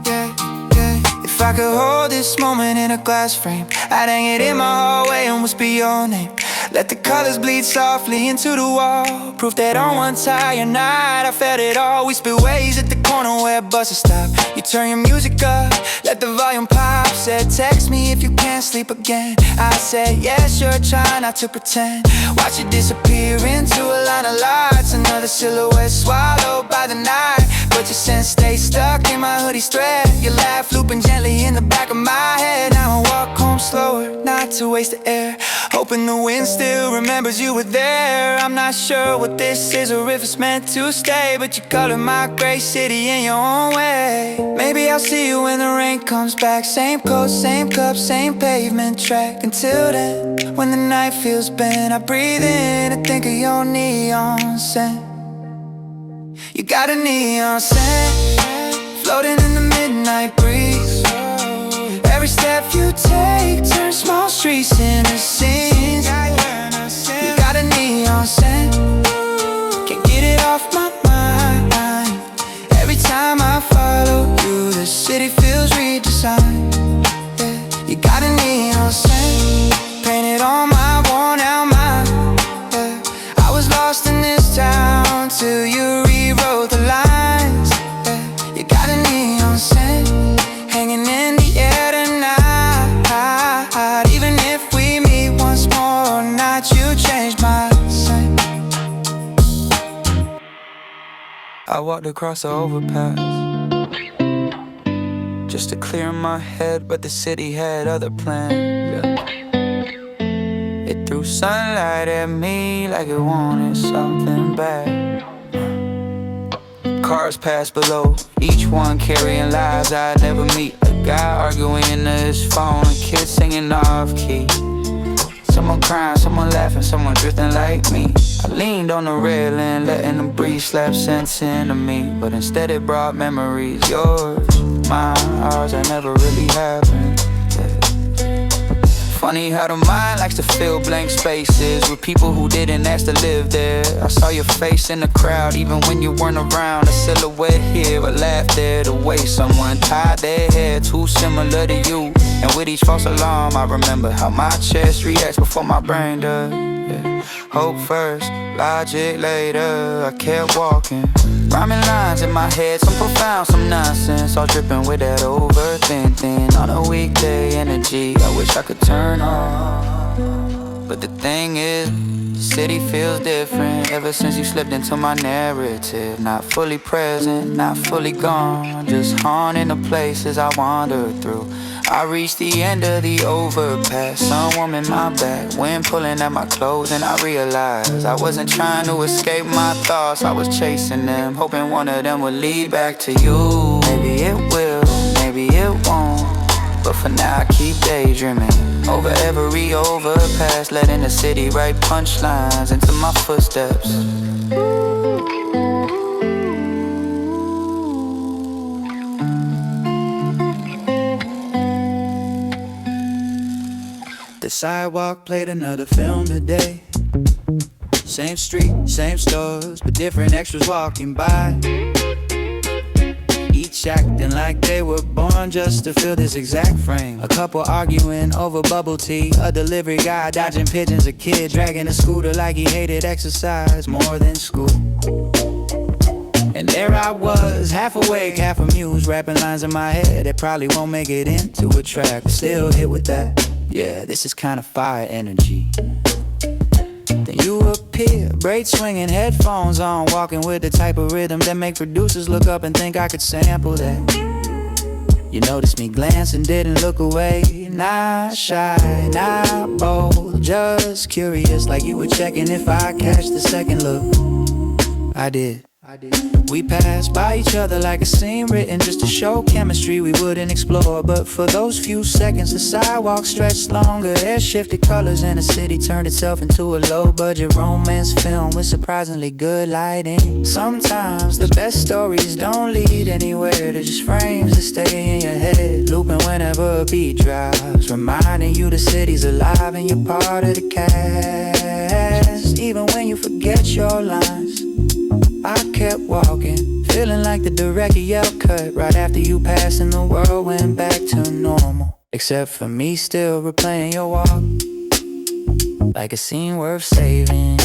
Yeah, yeah. If I could hold this moment in a glass frame, I'd hang it in my hallway and whisper your name. Let the colors bleed softly into the wall, proof that on one tired night I felt it all. We split ways at the corner where buses stop. You turn your music up, let the volume pop. Said text me if you can't sleep again. I said yes, sure, try not to pretend. Watch it disappear into a line of lights, another silhouette swallowed by the night. But your scent stays stuck in my hoodie's thread. Your laugh looping gently in the back of my head. Now I walk home slower, not to waste the air. Hoping the wind still remembers you were there. I'm not sure what this is or if it's meant to stay, but you color my gray city in your own way. Maybe I'll see you when the rain comes back. Same coast, same cup, same pavement track. Until then, when the night feels bent, I breathe in and think of your neon scent. You got a neon scent floating in the midnight breeze. Every step you take turns small streets into scenes. You got a neon scent, can't get it off my mind. Every time I follow you, the city feels redesigned. Yeah. You got a neon scent painted on my worn out mind. Yeah. I was lost in this town till you rewrote the lines. Yeah. You got a neon scent hanging in the air tonight. Even if we meet once more or not, you changed my scent. I walked across the overpass just to clear my head, but the city had other plans. Yeah. It threw sunlight at me like it wanted something bad. Cars pass below, each one carrying lives I'd never meet. A guy arguing into his phone, a kid singing off key. Someone crying, someone laughing, someone drifting like me. I leaned on the railing, letting the breeze slap sense into me, but instead it brought memories. Yours, mine, ours, that never really happened. Funny how the mind likes to fill blank spaces with people who didn't ask to live there. I saw your face in the crowd even when you weren't around. A silhouette here, but laughed there. The way someone tied their hair, too similar to you. And with each false alarm, I remember how my chest reacts before my brain does. Yeah. Hope first, logic later. I kept walking, rhyming lines in my head, some profound, some nonsense, all dripping with that overthinking. On a weekday energy, I wish I could turn off. But the thing is, the city feels different ever since you slipped into my narrative. Not fully present, not fully gone, just haunting the places I wandered through. I reached the end of the overpass, sun warming my back, wind pulling at my clothes, and I realized I wasn't trying to escape my thoughts, I was chasing them, hoping one of them would lead back to you. Maybe it will, maybe it won't, but for now I keep daydreaming over every overpass, letting the city write punchlines into my footsteps. The sidewalk played another film today. Same street, same stores, but different extras walking by, each acting like they were born just to fill this exact frame. A couple arguing over bubble tea, a delivery guy dodging pigeons, a kid dragging a scooter like he hated exercise more than school. And there I was, half awake, half amused, rapping lines in my head that probably won't make it into a track, but still hit with that. Yeah, this is kind of fire energy. Then you appear, braid swinging, headphones on, walking with the type of rhythm that make producers look up and think I could sample that. You noticed me glance and didn't look away. Not shy, not bold, just curious, like you were checking if I catch the second look. I did. We passed by each other like a scene written just to show chemistry we wouldn't explore. But for those few seconds the sidewalk stretched longer, air shifted colors and the city turned itself into a low-budget romance film with surprisingly good lighting. Sometimes the best stories don't lead anywhere, they're just frames that stay in your head, looping whenever a beat drops, reminding you the city's alive and you're part of the cast. Even when you forget your lines, I kept walking, feeling like the director yelled cut right after you passed and the world went back to normal. Except for me still replaying your walk like a scene worth saving.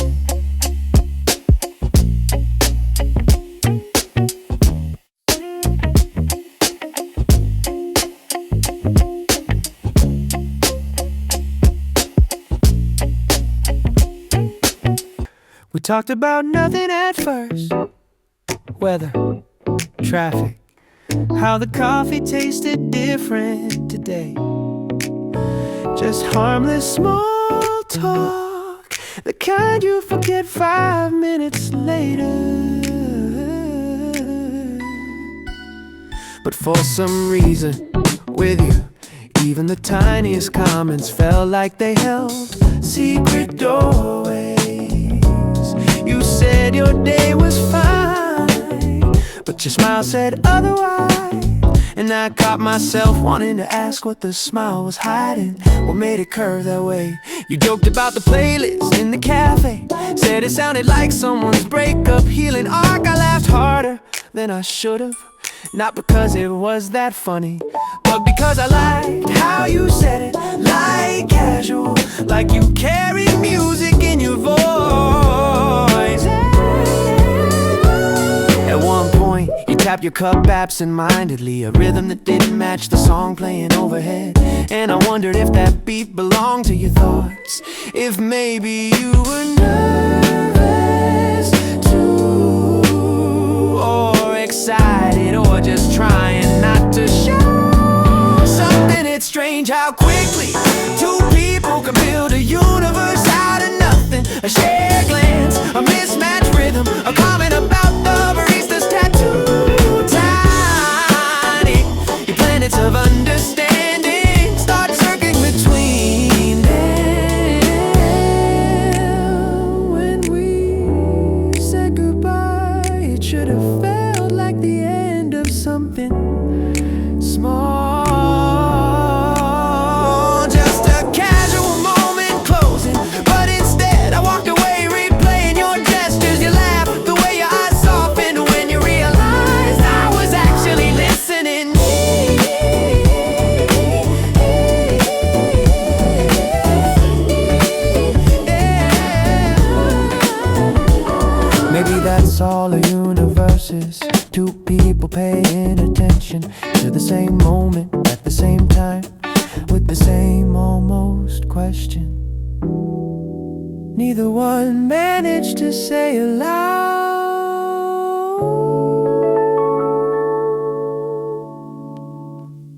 We talked about nothing at first. Weather, traffic, how the coffee tasted different today. Just harmless small talk. talk, the kind you forget 5 minutes later. But for some reason, with you, even the tiniest comments felt like they held secret doorways. You said your day was fine, but your smile said otherwise. And I caught myself wanting to ask what the smile was hiding. What made it curve that way? You joked about the playlist in the cafe, said it sounded like someone's breakup healing arc. I laughed harder than I should've, not because it was that funny, but because I liked how you said it, like casual, like you carried music in your voice. At one point, you tapped your cup absent-mindedly, a rhythm that didn't match the song playing overhead. And I wondered if that beat belonged to your thoughts, if maybe you were nervous too, or excited, or just trying not to show something. It's strange how quickly two people can build a universe out of nothing. A shared glance, a mismatched rhythm, a comment about the barista's tattoo. Tiny, your planets of understanding start circling between them. When we said goodbye, it should have felt like the end of something small, just a casual moment closing. But instead I walked away replaying your gestures. You laughed, the way your eyes softened when you realized I was actually listening. Maybe that's all a universe is, two people paying attention to the same moment at the same time, with the same almost question. Neither one managed to say aloud.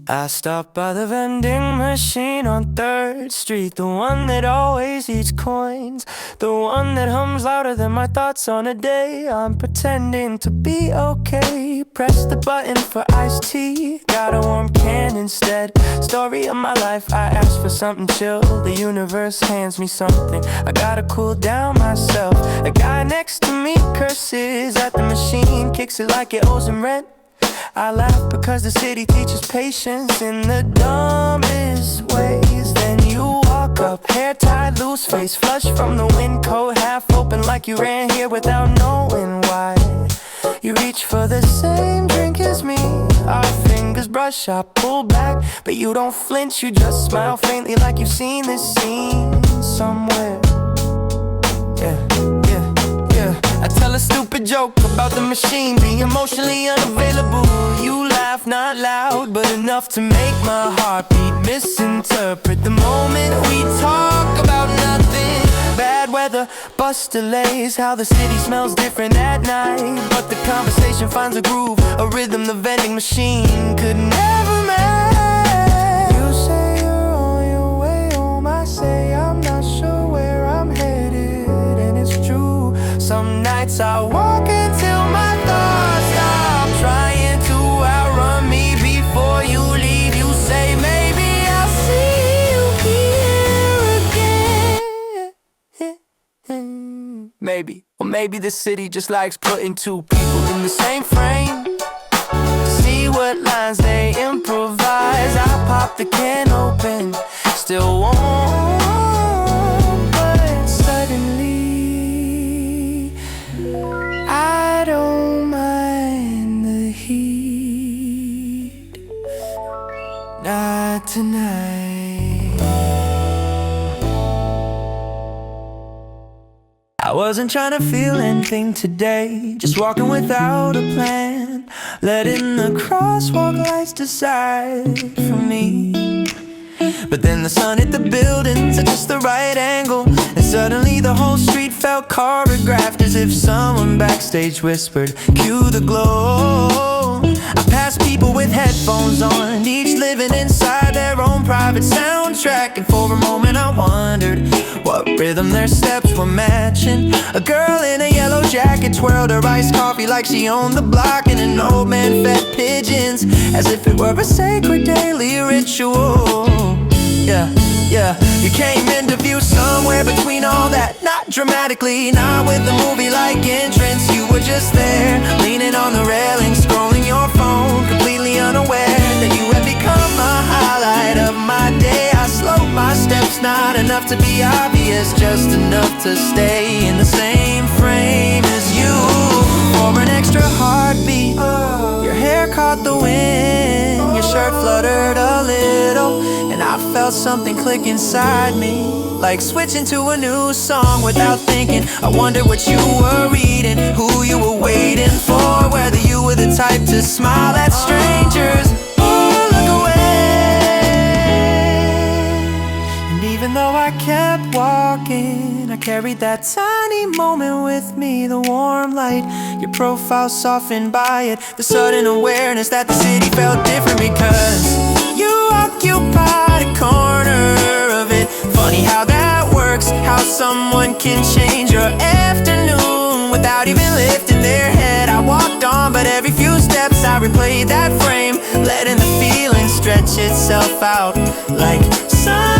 I stopped by the vending machine on 3rd Street, the one that always eats coins, the one that hums louder than my thoughts on a day I'm pretending to be okay. Press the button for iced tea, got a warm can instead. Story of my life, I asked for something chill, the universe hands me something. I gotta cool down myself. The guy next to me curses at the machine, kicks it like it owes him rent. I laugh because the city teaches patience in the dumbest ways. Then you walk up, hair tied, loose face, flush from the wind coat, half open like you ran here without knowing why. You reach for the same drink as me, our fingers brush, I pull back, but you don't flinch, you just smile faintly like you've seen this scene somewhere. Yeah. I tell a stupid joke about the machine being emotionally unavailable. You laugh not loud, but enough to make my heartbeat misinterpret the moment we talk about nothing. Bad weather, bus delays, how the city smells different at night, but the conversation finds a groove, a rhythm the vending machine could never make. You say you're on your way home, I say I'm not sure where I'm headed, and it's true. Some nights I walk until my thoughts stop trying to outrun me before you leave. You say maybe I'll see you here again. Maybe, or maybe the city just likes putting two people in the same frame. See what lines they improvise. I pop the can open, still warm, but suddenly I don't mind the heat. Not tonight. I wasn't trying to feel anything today, just walking without a plan, letting the crosswalk lights decide for me. But then the sun hit the buildings at just the right angle, and suddenly the whole street felt choreographed, as if someone backstage whispered, cue the glow. I passed people with headphones on, each living inside their own private soundtrack. track, and for a moment I wondered what rhythm their steps were matching. A girl in a yellow jacket twirled her iced coffee like she owned the block, and an old man fed pigeons as if it were a sacred daily ritual. Yeah, yeah, you came into view somewhere between all that. Not dramatically, not with a movie-like entrance. You were just there, leaning on the railing, scrolling your phone, completely unaware that you had become a highlight of my day. I slowed my steps, not enough to be obvious, just enough to stay in the same frame as you. For an extra heartbeat, your hair caught the wind, your shirt fluttered a little, and I felt something click inside me, like switching to a new song without thinking. I wondered what you were reading, who you were waiting for, whether you were the type to smile at strangers or look away. And even though I kept walking, I carried that tiny moment with me, the warm light, your profile softened by it, the sudden awareness that the city felt different because you occupied a corner of it. Funny how that works, how someone can change your afternoon without even lifting their head. I walked on, but every few steps I replayed that frame, letting the feeling stretch itself out like sun.